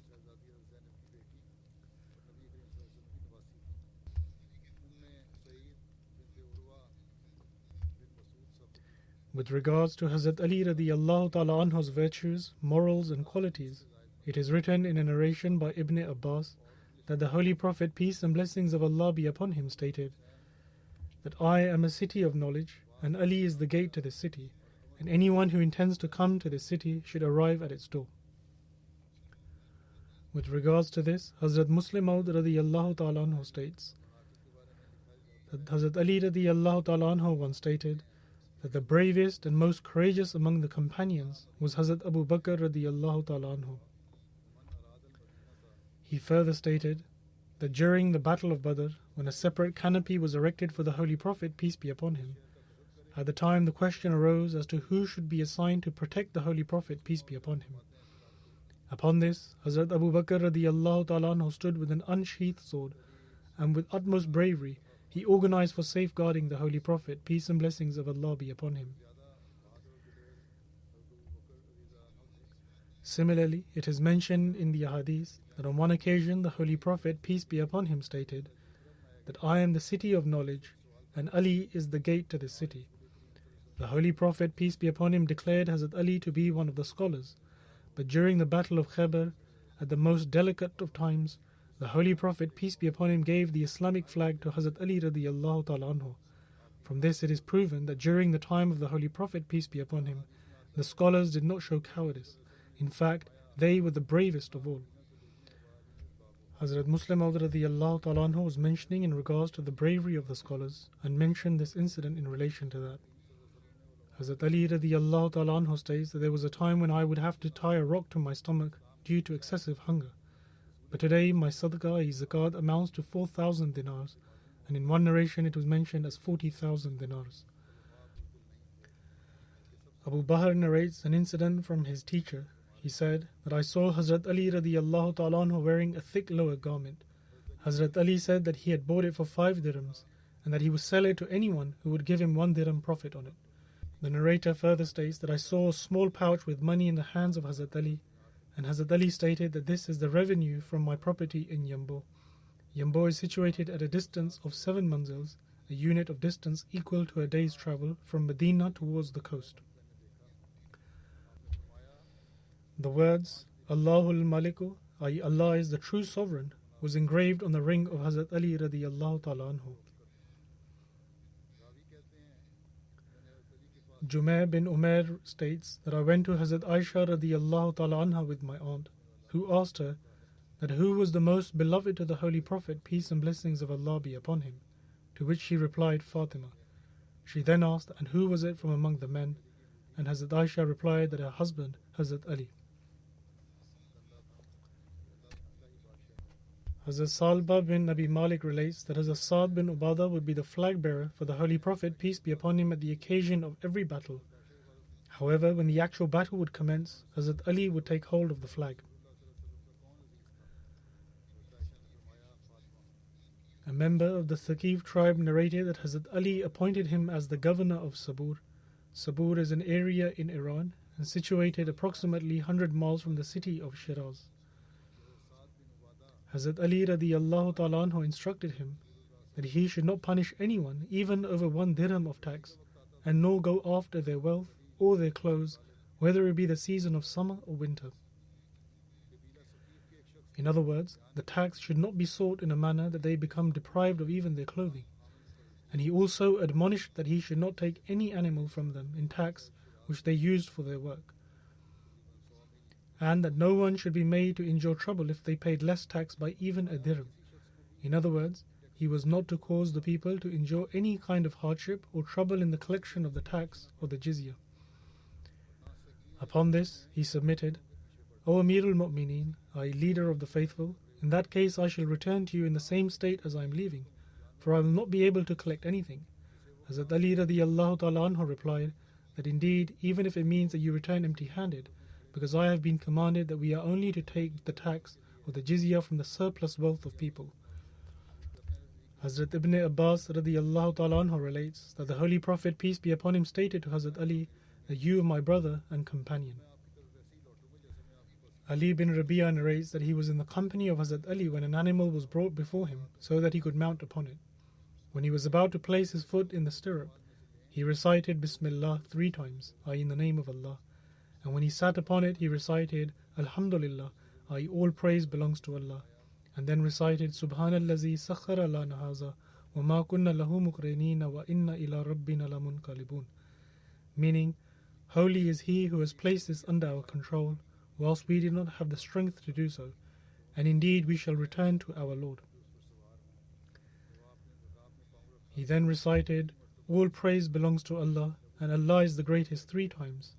With regards to Hazrat Ali radiallahu ta'ala anhu's virtues, morals and qualities, it is written in a narration by Ibn Abbas that the Holy Prophet, peace and blessings of Allah be upon him, stated that I am a city of knowledge and Ali is the gate to this city, and anyone who intends to come to this city should arrive at its door. With regards to this, Hazrat Muslim Maud radiallahu ta'ala anhu states that Hazrat Ali radiallahu ta'ala anhu once stated that the bravest and most courageous among the companions was Hazrat Abu Bakr radiallahu ta'ala anhu. He further stated that during the Battle of Badr, when a separate canopy was erected for the Holy Prophet, peace be upon him, at the time the question arose as to who should be assigned to protect the Holy Prophet, peace be upon him. Upon this, Hazrat Abu Bakr radiallahu ta'ala anhu stood with an unsheathed sword, and with utmost bravery he organized for safeguarding the Holy Prophet, peace and blessings of Allah be upon him. Similarly, it is mentioned in the Ahadith that on one occasion the Holy Prophet, peace be upon him, stated that I am the city of knowledge and Ali is the gate to this city. The Holy Prophet, peace be upon him, declared Hazrat Ali to be one of the scholars, but during the Battle of Khaybar, at the most delicate of times, the Holy Prophet, peace be upon him, gave the Islamic flag to Hazrat Ali radiallahu ta'ala anhu. From this it is proven that during the time of the Holy Prophet, peace be upon him, the scholars did not show cowardice. In fact, they were the bravest of all. Hazrat Muslim Maud radiallahu ta'ala anhu was mentioning in regards to the bravery of the scholars and mentioned this incident in relation to that. Hazrat Ali radiallahu ta'ala anhu states that there was a time when I would have to tie a rock to my stomach due to excessive hunger. But today my sadaqah, zakat, amounts to 4,000 dinars, and in one narration it was mentioned as 40,000 dinars. Abu Bahr narrates an incident from his teacher. He said that I saw Hazrat Ali radiallahu ta'ala anhu wearing a thick lower garment. Hazrat Ali said that he had bought it for 5 dirhams and that he would sell it to anyone who would give him 1 dirham profit on it. The narrator further states that I saw a small pouch with money in the hands of Hazrat Ali, and Hazrat Ali stated that this is the revenue from my property in Yambo. Yambo is situated at a distance of 7 manzils, a unit of distance equal to a day's travel from Medina towards the coast. The words Allahul Maliku, i.e. Allah is the true sovereign, was engraved on the ring of Hazrat Ali radiallahu ta'ala anhu. Jumair bin Umair states that I went to Hazrat Aisha radiallahu ta'ala anha with my aunt, who asked her that who was the most beloved to the Holy Prophet, peace and blessings of Allah be upon him, to which she replied, Fatima. She then asked, and who was it from among the men? And Hazrat Aisha replied that her husband, Hazrat Ali. Hazrat Salba bin Abi Malik relates that Hazrat Sa'd bin Ubadah would be the flag bearer for the Holy Prophet, peace be upon him, at the occasion of every battle. However, when the actual battle would commence, Hazrat Ali would take hold of the flag. A member of the Thaqif tribe narrated that Hazrat Ali appointed him as the governor of Sabur. Sabur is an area in Iran and situated approximately 100 miles from the city of Shiraz. Hazrat Ali radiallahu ta'ala anhu instructed him that he should not punish anyone even over 1 dirham of tax, and nor go after their wealth or their clothes, whether it be the season of summer or winter. In other words, the tax should not be sought in a manner that they become deprived of even their clothing. And he also admonished that he should not take any animal from them in tax which they used for their work, and that no one should be made to endure trouble if they paid less tax by even a dirham. In other words, he was not to cause the people to endure any kind of hardship or trouble in the collection of the tax or the jizya. Upon this, he submitted, O Amir al-Mu'mineen, I leader of the faithful, in that case I shall return to you in the same state as I am leaving, for I will not be able to collect anything. Hazrat Ali radiyallahu ta'ala anhu replied that indeed, even if it means that you return empty-handed, because I have been commanded that we are only to take the tax or the jizya from the surplus wealth of people. Hazrat Ibn Abbas radiyallahu ta'ala anhu relates that the Holy Prophet, peace be upon him, stated to Hazrat Ali that you are my brother and companion. Ali bin Rabi'a narrates that he was in the company of Hazrat Ali when an animal was brought before him so that he could mount upon it. When he was about to place his foot in the stirrup, he recited Bismillah 3 times, i.e. in the name of Allah. And when he sat upon it, he recited Alhamdulillah, i.e. all praise belongs to Allah. And then recited Subhanallazi sakhara lana haza wa ma kunna lahu muqrinina wa inna ila rabbina lamunqalibun. Meaning, holy is he who has placed this under our control, whilst we did not have the strength to do so, and indeed we shall return to our Lord. He then recited, all praise belongs to Allah, and Allah is the greatest 3 times.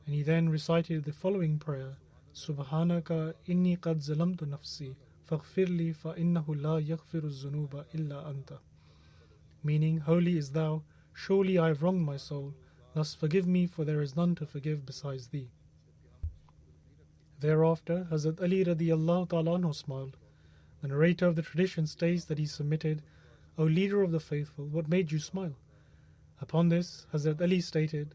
And he then recited the following prayer, Subhanaka inni qad zalamtu nafsi, faghfirli fa innahu la yaghfiru zunuba illa anta. Meaning, holy is thou, surely I have wronged my soul, thus forgive me, for there is none to forgive besides thee. Thereafter, Hazrat Ali radiyallahu ta'ala anhu smiled. The narrator of the tradition states that he submitted, O leader of the faithful, what made you smile? Upon this, Hazrat Ali stated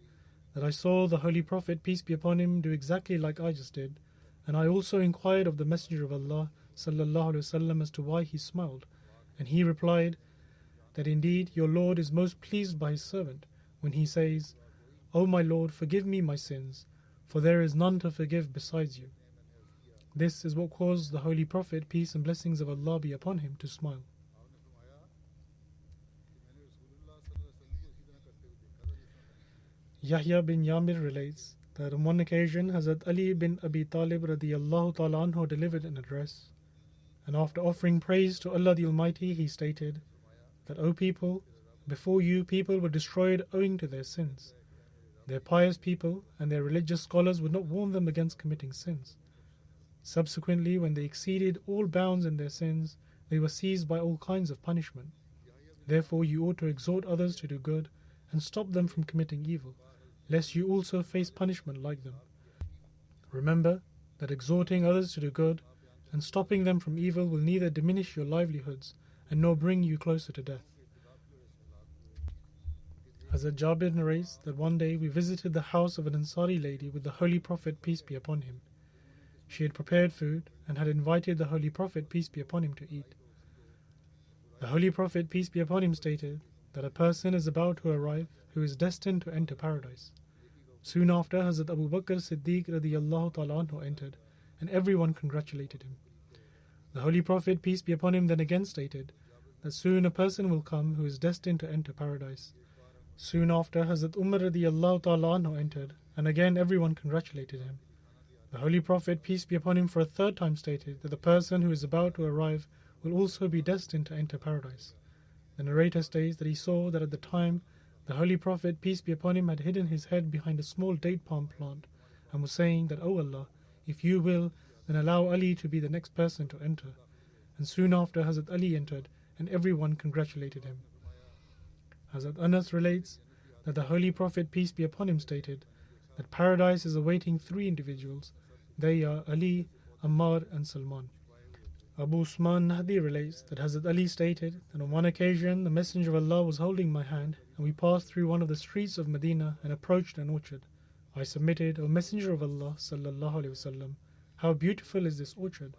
that I saw the Holy Prophet, peace be upon him, do exactly like I just did, and I also inquired of the Messenger of Allah sallallahu alaihi wasallam as to why he smiled, and he replied that indeed your Lord is most pleased by his servant when he says, O my Lord, forgive me my sins, for there is none to forgive besides you. This is what caused the Holy Prophet, peace and blessings of Allah be upon him, to smile. Yahya bin Yamir relates that on one occasion Hazrat Ali bin Abi Talib radiyallahu ta'ala anhu delivered an address, and after offering praise to Allah the Almighty, he stated that, O people, before you people were destroyed owing to their sins. Their pious people and their religious scholars would not warn them against committing sins. Subsequently, when they exceeded all bounds in their sins, they were seized by all kinds of punishment. Therefore you ought to exhort others to do good and stop them from committing evil, lest you also face punishment like them. Remember that exhorting others to do good and stopping them from evil will neither diminish your livelihoods and nor bring you closer to death. Hazrat Jabir narrates that one day we visited the house of an Ansari lady with the Holy Prophet, peace be upon him. She had prepared food and had invited the Holy Prophet, peace be upon him, to eat. The Holy Prophet, peace be upon him, stated that a person is about to arrive who is destined to enter paradise. Soon after, Hazrat Abu Bakr Siddiq radiyallahu ta'ala anhu entered, and everyone congratulated him. The Holy Prophet, peace be upon him, then again stated that soon a person will come who is destined to enter paradise. Soon after, Hazrat Umar radiyallahu ta'ala anhu entered, and again everyone congratulated him. The Holy Prophet, peace be upon him, for a 3rd time stated that the person who is about to arrive will also be destined to enter paradise. The narrator states that he saw that at the time the Holy Prophet, peace be upon him, had hidden his head behind a small date palm plant and was saying that, O Allah, if you will, then allow Ali to be the next person to enter. And soon after, Hazrat Ali entered, and everyone congratulated him. Hazrat Anas relates that the Holy Prophet, peace be upon him, stated that paradise is awaiting 3 individuals. They are Ali, Ammar and Salman. Abu Usman Nahdi relates that Hazrat Ali stated that on one occasion the Messenger of Allah was holding my hand, and we passed through one of the streets of Medina and approached an orchard. I submitted, O Messenger of Allah sallallahu alaihi wasallam, how beautiful is this orchard.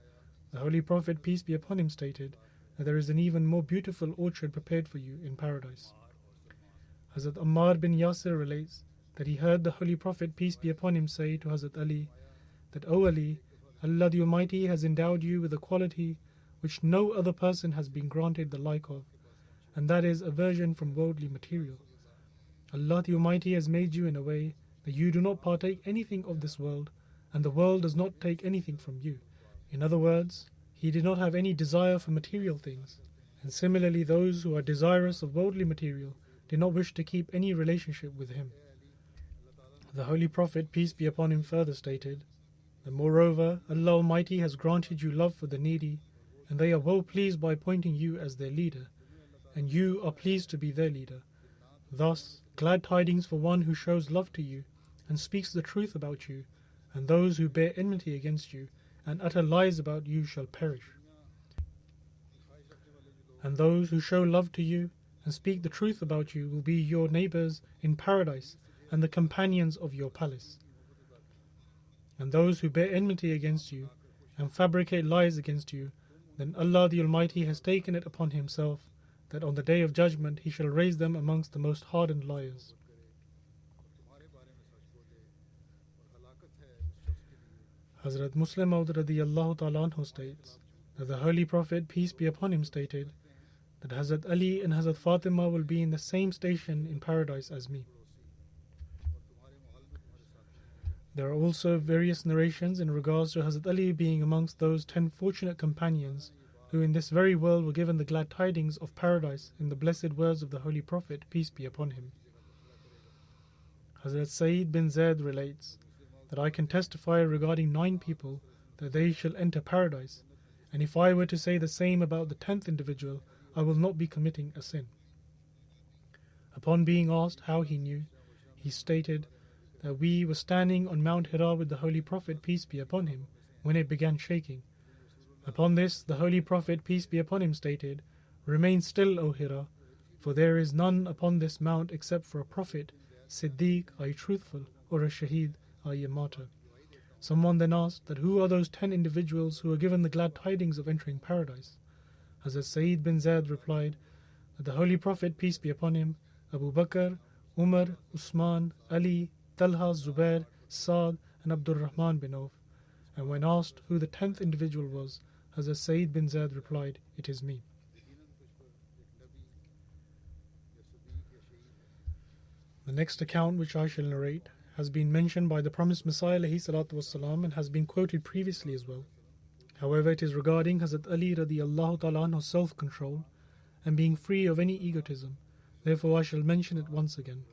The Holy Prophet, peace be upon him, stated, that there is an even more beautiful orchard prepared for you in paradise. Hazrat Ammar bin Yasir relates that he heard the Holy Prophet, peace be upon him, say to Hazrat Ali that, O Ali, Allah the Almighty has endowed you with a quality which no other person has been granted the like of, and that is aversion from worldly material. Allah the Almighty has made you in a way that you do not partake anything of this world, and the world does not take anything from you. In other words, He did not have any desire for material things, and similarly those who are desirous of worldly material did not wish to keep any relationship with Him. The Holy Prophet, peace be upon him, further stated that moreover, Allah Almighty has granted you love for the needy, and they are well pleased by appointing you as their leader, and you are pleased to be their leader. Thus, glad tidings for one who shows love to you and speaks the truth about you, and those who bear enmity against you and utter lies about you shall perish. And those who show love to you and speak the truth about you will be your neighbors in paradise and the companions of your palace. And those who bear enmity against you and fabricate lies against you, then Allah the Almighty has taken it upon Himself that on the Day of Judgment He shall raise them amongst the most hardened liars. Hazrat Muslim Maud radiyallahu ta'ala anhu states that the Holy Prophet, peace be upon him, stated that Hazrat Ali and Hazrat Fatima will be in the same station in paradise as me. There are also various narrations in regards to Hazrat Ali being amongst those 10 fortunate companions who in this very world were given the glad tidings of paradise in the blessed words of the Holy Prophet, peace be upon him. Hazrat Sayyid bin Zaid relates that I can testify regarding 9 people that they shall enter paradise, and if I were to say the same about the 10th individual, I will not be committing a sin. Upon being asked how he knew, he stated that we were standing on Mount Hira with the Holy Prophet, peace be upon him, when it began shaking. Upon this, the Holy Prophet, peace be upon him, stated, Remain still, O Hira, for there is none upon this mount except for a prophet, Siddiq, i.e. truthful, or a Shaheed, i.e. a martyr. Someone then asked that who are those 10 individuals who are given the glad tidings of entering paradise? Hazrat Sayyid bin Zaid replied that the Holy Prophet, peace be upon him, Abu Bakr, Umar, Usman, Ali, Talha, Zubair, Saad, and Abdul Rahman bin Auf. And when asked who the 10th individual was, Hazrat Sayyid bin Zaid replied, It is me. The next account which I shall narrate has been mentioned by the promised Messiah ﷺ and has been quoted previously as well. However, it is regarding Hazrat Ali radiyallahu ta'ala anhu's self-control and being free of any egotism. Therefore I shall mention it once again.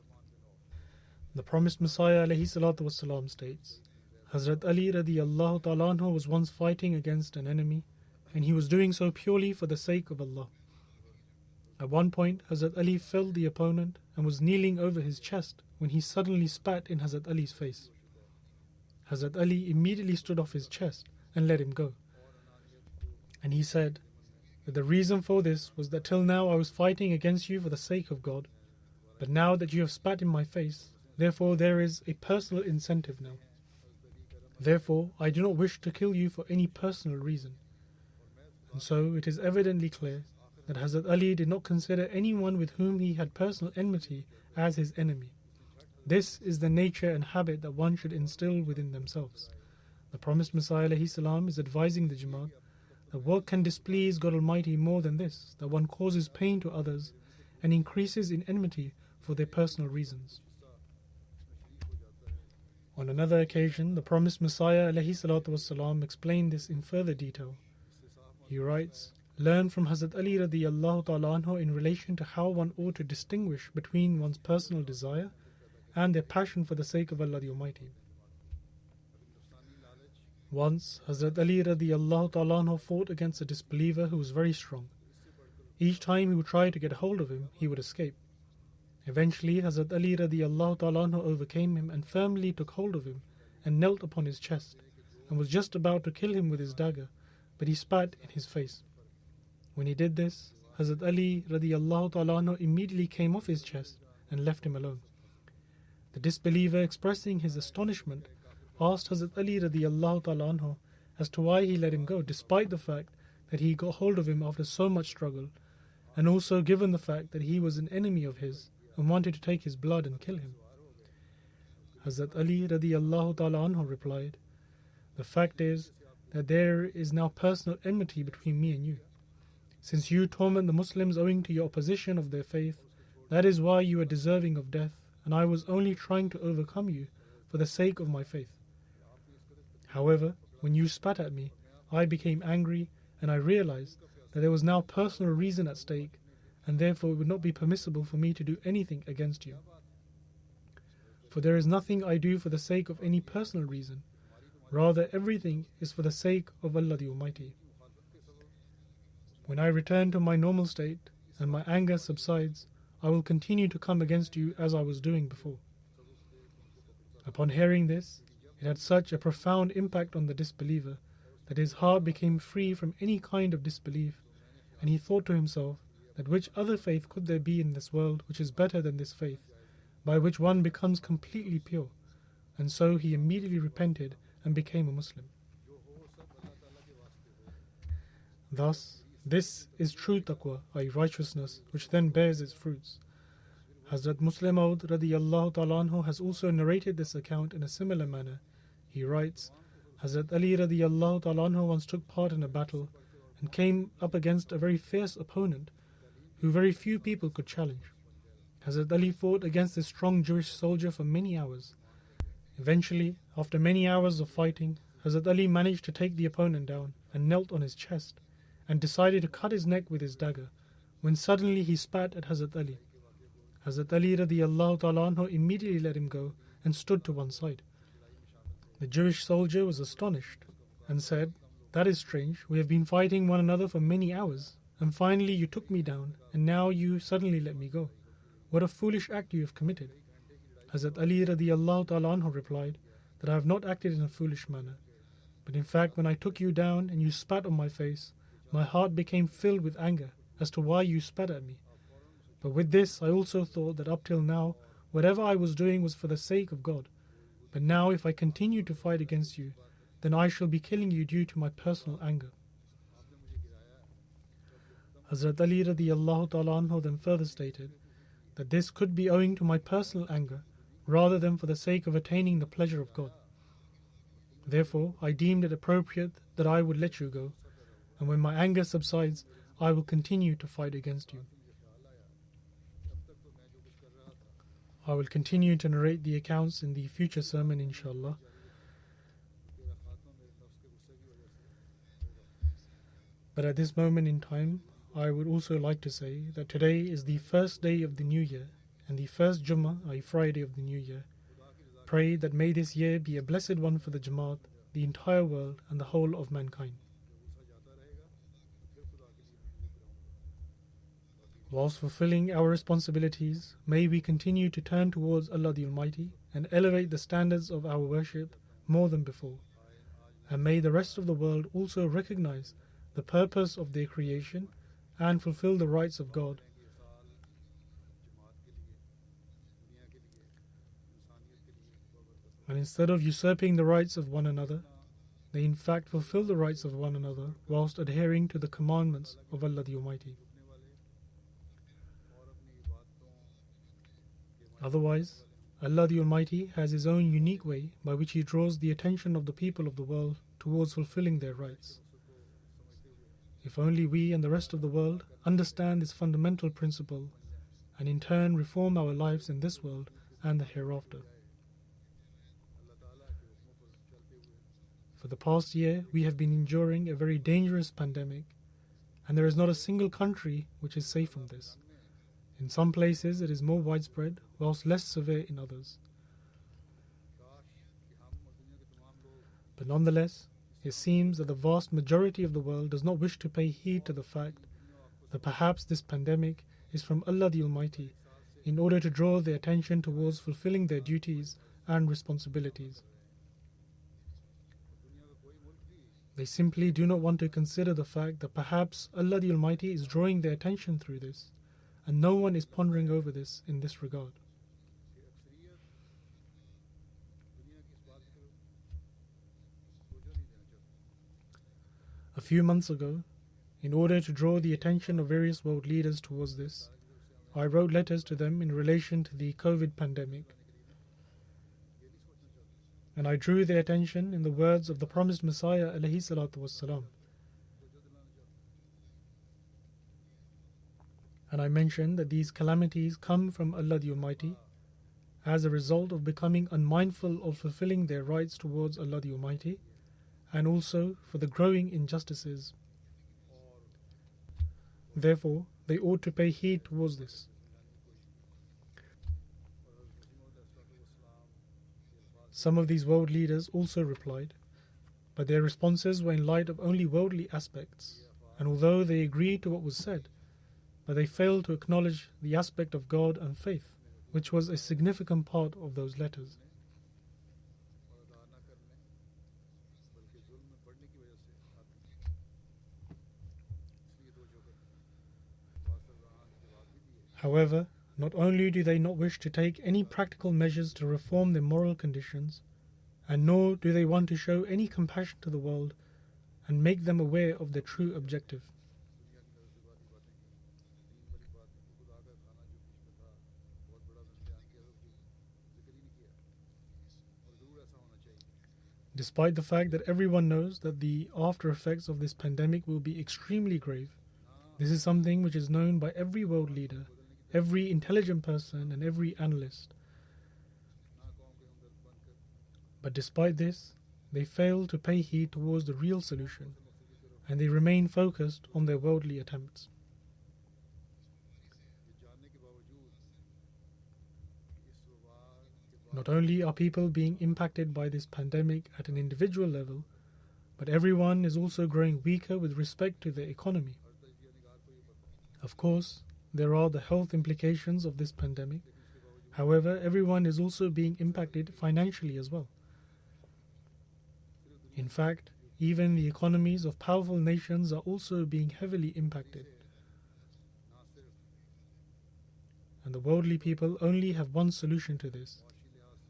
The promised Messiah ﷺ states, Hazrat Ali radiyallahu ta'ala anhu was once fighting against an enemy, and he was doing so purely for the sake of Allah. At one point, Hazrat Ali felled the opponent and was kneeling over his chest when he suddenly spat in Hazrat Ali's face. Hazrat Ali immediately stood off his chest and let him go. And he said that the reason for this was that till now I was fighting against you for the sake of God, but now that you have spat in my face, therefore there is a personal incentive now. Therefore, I do not wish to kill you for any personal reason. And so it is evidently clear that Hazrat Ali did not consider anyone with whom he had personal enmity as his enemy. This is the nature and habit that one should instill within themselves. The promised Messiah ﷺ is advising the Jamaat that what can displease God Almighty more than this, that one causes pain to others and increases in enmity for their personal reasons. On another occasion, the promised Messiah ﷺ explained this in further detail. He writes, Learn from Hazrat Ali radiyallahu ta'ala anhu in relation to how one ought to distinguish between one's personal desire and their passion for the sake of Allah the Almighty. Once, Hazrat Ali radiyallahu ta'ala anhu fought against a disbeliever who was very strong. Each time he would try to get hold of him, he would escape. Eventually, Hazrat Ali radiyallahu ta'ala anhu overcame him and firmly took hold of him and knelt upon his chest and was just about to kill him with his dagger, but he spat in his face. When he did this, Hazrat Ali radiyallahu ta'ala anhu immediately came off his chest and left him alone. The disbeliever, expressing his astonishment, asked Hazrat Ali radiyallahu ta'ala anhu as to why he let him go, despite the fact that he got hold of him after so much struggle, and also given the fact that he was an enemy of his and wanted to take his blood and kill him? Hazrat Ali radiyallahu ta'ala anhu replied, "The fact is that there is now personal enmity between me and you. Since you torment the Muslims owing to your opposition of their faith, that is why you are deserving of death, and I was only trying to overcome you for the sake of my faith. However, when you spat at me, I became angry, and I realized that there was now personal reason at stake, and therefore it would not be permissible for me to do anything against you. For there is nothing I do for the sake of any personal reason. Rather, everything is for the sake of Allah the Almighty. When I return to my normal state and my anger subsides, I will continue to come against you as I was doing before." Upon hearing this, it had such a profound impact on the disbeliever that his heart became free from any kind of disbelief, and he thought to himself that which other faith could there be in this world which is better than this faith, by which one becomes completely pure, and so he immediately repented and became a Muslim. Thus, this is true taqwa, i.e. righteousness, which then bears its fruits. Hazrat Muslim Maud radiyallahu ta'ala anhu has also narrated this account in a similar manner. He writes, Hazrat Ali radiyallahu ta'ala anhu once took part in a battle and came up against a very fierce opponent who very few people could challenge. Hazrat Ali fought against this strong Jewish soldier for many hours. Eventually, after many hours of fighting, Hazrat Ali managed to take the opponent down and knelt on his chest and decided to cut his neck with his dagger, when suddenly he spat at Hazrat Ali. Hazrat Ali radiyallahu ta'ala anhu immediately let him go and stood to one side. The Jewish soldier was astonished and said, "That is strange, we have been fighting one another for many hours, and finally you took me down, and now you suddenly let me go. What a foolish act you have committed." Hazrat Ali radiyallahu ta'ala anhu replied that I have not acted in a foolish manner, but in fact when I took you down and you spat on my face, my heart became filled with anger as to why you spat at me. But with this I also thought that up till now, whatever I was doing was for the sake of God. But now if I continue to fight against you, then I shall be killing you due to my personal anger. Hazrat Ali radiyallahu ta'ala anhu then further stated that this could be owing to my personal anger rather than for the sake of attaining the pleasure of God. Therefore, I deemed it appropriate that I would let you go, and when my anger subsides, I will continue to fight against you. I will continue to narrate the accounts in the future sermon, inshallah. But at this moment in time, I would also like to say that today is the first day of the new year, and the first Jummah, i.e. Friday of the new year. Pray that may this year be a blessed one for the Jamaat, the entire world, and the whole of mankind. Whilst fulfilling our responsibilities, may we continue to turn towards Allah the Almighty and elevate the standards of our worship more than before. And may the rest of the world also recognize the purpose of their creation and fulfill the rights of God. And instead of usurping the rights of one another, they in fact fulfill the rights of one another whilst adhering to the commandments of Allah the Almighty. Otherwise, Allah the Almighty has His own unique way by which He draws the attention of the people of the world towards fulfilling their rights. If only we and the rest of the world understand this fundamental principle and in turn reform our lives in this world and the hereafter. For the past year, we have been enduring a very dangerous pandemic, and there is not a single country which is safe from this. In some places it is more widespread, whilst less severe in others. But nonetheless, it seems that the vast majority of the world does not wish to pay heed to the fact that perhaps this pandemic is from Allah the Almighty in order to draw their attention towards fulfilling their duties and responsibilities. They simply do not want to consider the fact that perhaps Allah the Almighty is drawing their attention through this, and no one is pondering over this in this regard. A few months ago, in order to draw the attention of various world leaders towards this, I wrote letters to them in relation to the COVID pandemic. And I drew their attention in the words of the promised Messiah alayhi salatu wassalam. And I mentioned that these calamities come from Allah the Almighty as a result of becoming unmindful of fulfilling their rights towards Allah the Almighty, and also for the growing injustices. Therefore, they ought to pay heed towards this. Some of these world leaders also replied, but their responses were in light of only worldly aspects, and although they agreed to what was said, but they failed to acknowledge the aspect of God and faith, which was a significant part of those letters. However, not only do they not wish to take any practical measures to reform their moral conditions, and nor do they want to show any compassion to the world and make them aware of their true objective. Despite the fact that everyone knows that the after effects of this pandemic will be extremely grave, this is something which is known by every world leader, every intelligent person and every analyst. But despite this, they fail to pay heed towards the real solution, and they remain focused on their worldly attempts. Not only are people being impacted by this pandemic at an individual level, but everyone is also growing weaker with respect to their economy. Of course, there are the health implications of this pandemic. However, everyone is also being impacted financially as well. In fact, even the economies of powerful nations are also being heavily impacted. And the worldly people only have one solution to this,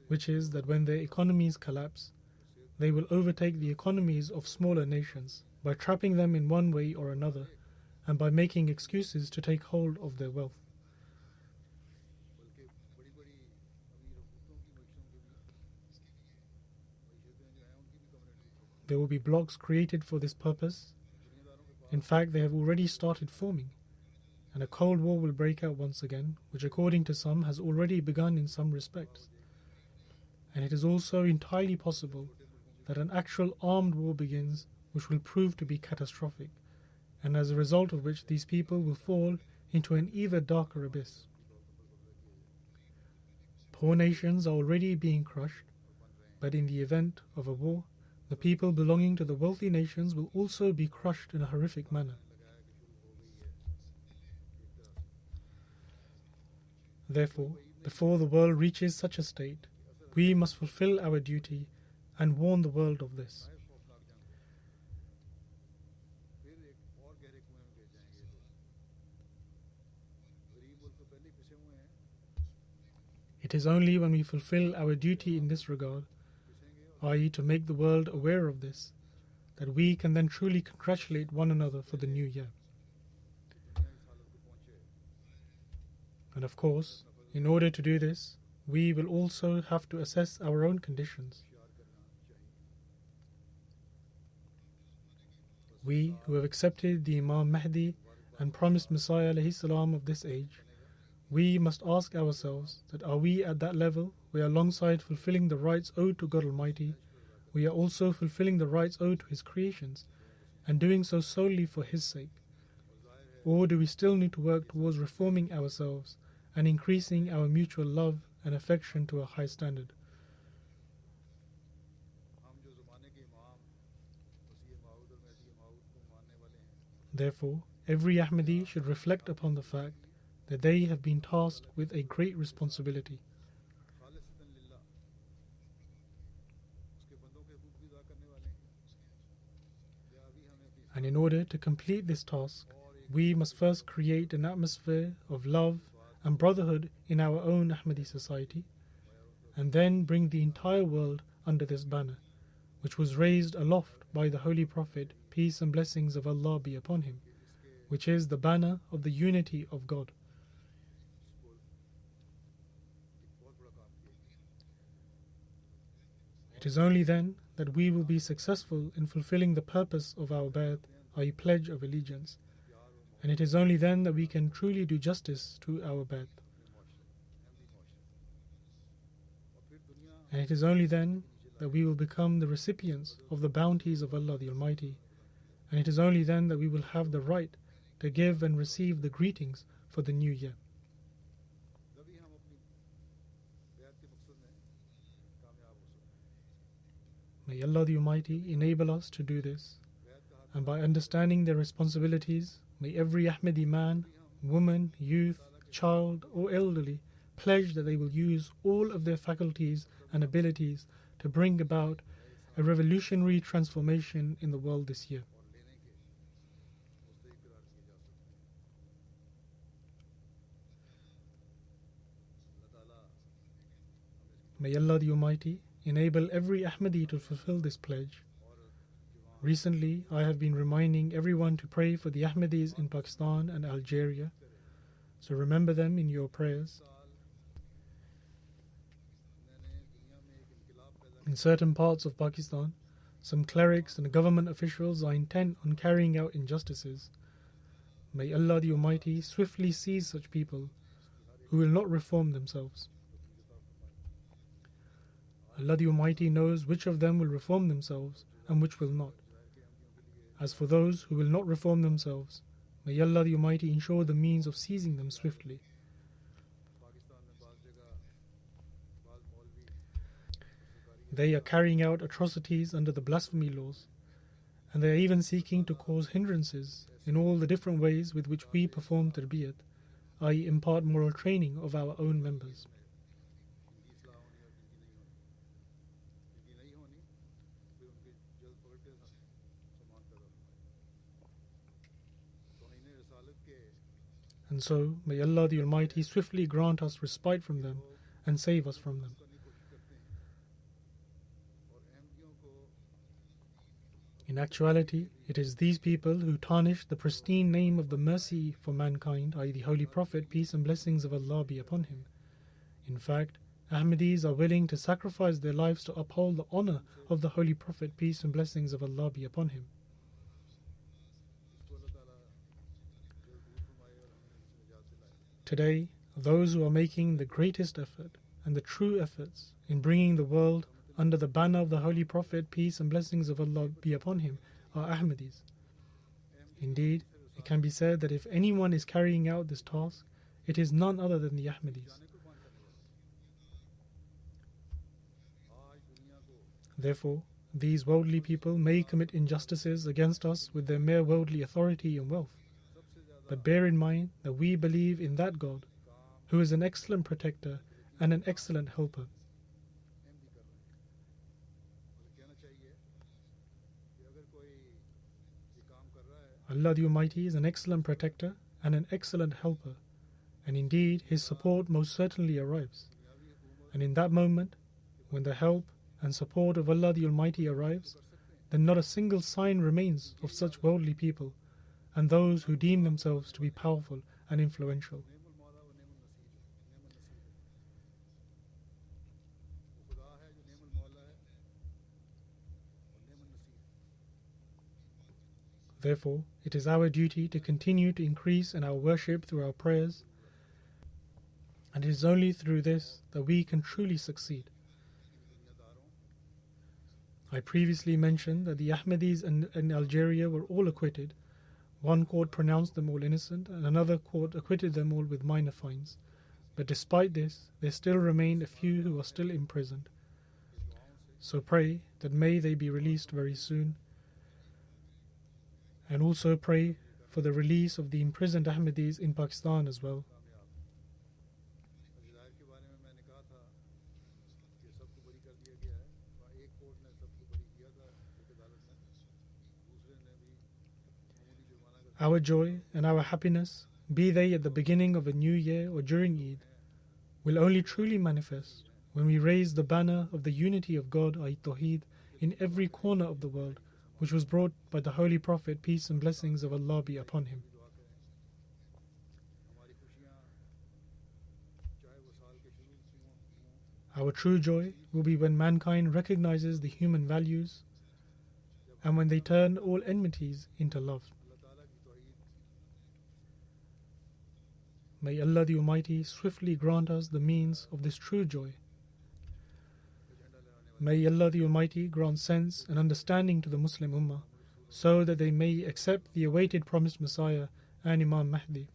which is that when their economies collapse, they will overtake the economies of smaller nations by trapping them in one way or another, and by making excuses to take hold of their wealth. There will be blocks created for this purpose. In fact, they have already started forming, and a cold war will break out once again, which according to some has already begun in some respects. And it is also entirely possible that an actual armed war begins, which will prove to be catastrophic, and as a result of which these people will fall into an even darker abyss. Poor nations are already being crushed, but in the event of a war, the people belonging to the wealthy nations will also be crushed in a horrific manner. Therefore, before the world reaches such a state, we must fulfill our duty and warn the world of this. It is only when we fulfill our duty in this regard, i.e. to make the world aware of this, that we can then truly congratulate one another for the new year. And of course, in order to do this, we will also have to assess our own conditions. We who have accepted the Imam Mahdi and promised Messiah alayhi salam of this age, we must ask ourselves that are we at that level where alongside fulfilling the rights owed to God Almighty, we are also fulfilling the rights owed to His creations and doing so solely for His sake? Or do we still need to work towards reforming ourselves and increasing our mutual love and affection to a high standard? Therefore, every Ahmadi should reflect upon the fact that they have been tasked with a great responsibility. And in order to complete this task, we must first create an atmosphere of love and brotherhood in our own Ahmadi society, and then bring the entire world under this banner, which was raised aloft by the Holy Prophet, peace and blessings of Allah be upon him, which is the banner of the unity of God. It is only then that we will be successful in fulfilling the purpose of our Bai'at, i.e. pledge of allegiance, and it is only then that we can truly do justice to our Bai'at. And it is only then that we will become the recipients of the bounties of Allah the Almighty, and it is only then that we will have the right to give and receive the greetings for the new year. May Allah the Almighty enable us to do this, and by understanding their responsibilities, may every Ahmadi man, woman, youth, child or elderly pledge that they will use all of their faculties and abilities to bring about a revolutionary transformation in the world this year. May Allah the Almighty enable every Ahmadi to fulfill this pledge. Recently, I have been reminding everyone to pray for the Ahmadis in Pakistan and Algeria, so remember them in your prayers. In certain parts of Pakistan, some clerics and government officials are intent on carrying out injustices. May Allah the Almighty swiftly seize such people who will not reform themselves. Allah the Almighty knows which of them will reform themselves and which will not. As for those who will not reform themselves, may Allah the Almighty ensure the means of seizing them swiftly. They are carrying out atrocities under the blasphemy laws, and they are even seeking to cause hindrances in all the different ways with which we perform tarbiyat, i.e. impart moral training of our own members. And so, may Allah the Almighty swiftly grant us respite from them and save us from them. In actuality, it is these people who tarnish the pristine name of the mercy for mankind, i.e. the Holy Prophet, peace and blessings of Allah be upon him. In fact, Ahmadis are willing to sacrifice their lives to uphold the honor of the Holy Prophet, peace and blessings of Allah be upon him. Today, those who are making the greatest effort and the true efforts in bringing the world under the banner of the Holy Prophet, peace and blessings of Allah be upon him, are Ahmadis. Indeed, it can be said that if anyone is carrying out this task, it is none other than the Ahmadis. Therefore, these worldly people may commit injustices against us with their mere worldly authority and wealth. But bear in mind that we believe in that God, who is an excellent protector and an excellent helper. Allah the Almighty is an excellent protector and an excellent helper, and indeed His support most certainly arrives. And in that moment, when the help and support of Allah the Almighty arrives, then not a single sign remains of such worldly people and those who deem themselves to be powerful and influential. Therefore, it is our duty to continue to increase in our worship through our prayers, and it is only through this that we can truly succeed. I previously mentioned that the Ahmadis in Algeria were all acquitted. One court pronounced them all innocent, and another court acquitted them all with minor fines. But despite this, there still remain a few who are still imprisoned. So pray that may they be released very soon. And also pray for the release of the imprisoned Ahmadis in Pakistan as well. Our joy and our happiness, be they at the beginning of a new year or during Eid, will only truly manifest when we raise the banner of the unity of God, i.e. Tawheed, in every corner of the world, which was brought by the Holy Prophet, peace and blessings of Allah be upon him. Our true joy will be when mankind recognizes the human values and when they turn all enmities into love. May Allah the Almighty swiftly grant us the means of this true joy. May Allah the Almighty grant sense and understanding to the Muslim Ummah so that they may accept the awaited promised Messiah and Imam Mahdi.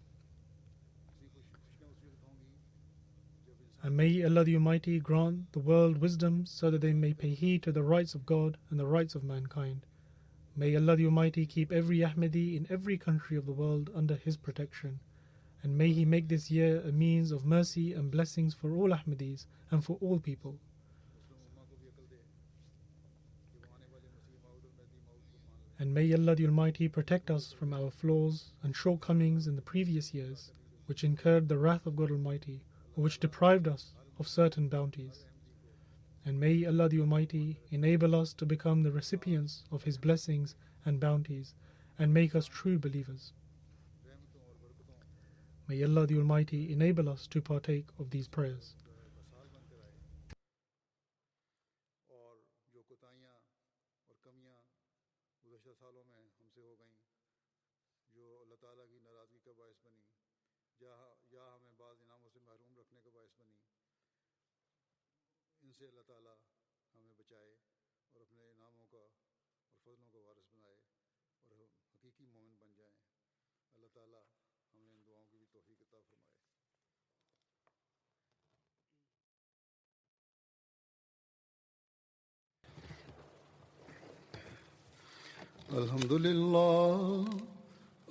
And may Allah the Almighty grant the world wisdom so that they may pay heed to the rights of God and the rights of mankind. May Allah the Almighty keep every Ahmadi in every country of the world under His protection. And may He make this year a means of mercy and blessings for all Ahmadis and for all people. And may Allah the Almighty protect us from our flaws and shortcomings in the previous years, which incurred the wrath of God Almighty, or which deprived us of certain bounties. And may Allah the Almighty enable us to become the recipients of His blessings and bounties, and make us true believers. May Allah the Almighty enable us to partake of these prayers. इनसे अल्लाह ताला हमें बचाए और अपने इनामों का और फजलों का वारिस बनाए और हम हकीकी मोमिन बन जाएं। अल्लाह ताला हमें इन दुआओं की भी तौफीक अता फरमाए।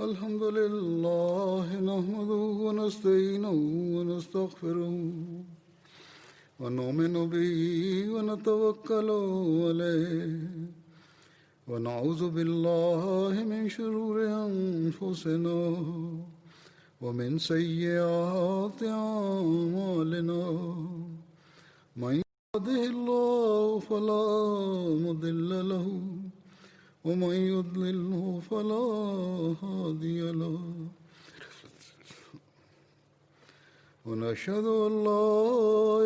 अल्हम्दुलिल्लाह नहमदुहु व नस्तईनुहु व नस्तगफिरुहु ونؤمن به ونتوكل عليه ونعوذ بالله من شرور أنفسنا ومن سيئات أعمالنا من يهده الله فلا مضل له ومن يضلله فلا هادي له ونشهد أن لا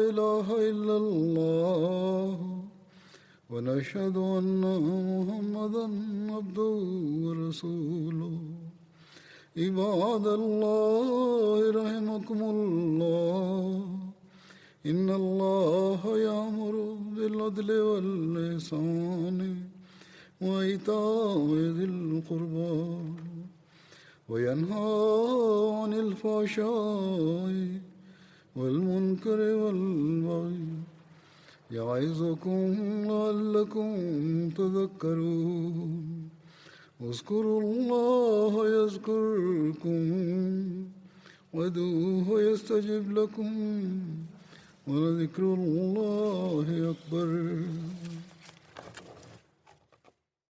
إله إلا الله ونشهد أن محمدا عبده ورسوله عباد الله رحمكم الله إن الله يأمر بالعدل والإحسان وإيتاء ذي القربى وينهى عن الفحشاء والمنكر والبغي يعظكم لعلكم تذكرون اذكروا الله يذكركم وادعوه يستجب لكم ولذكر الله أكبر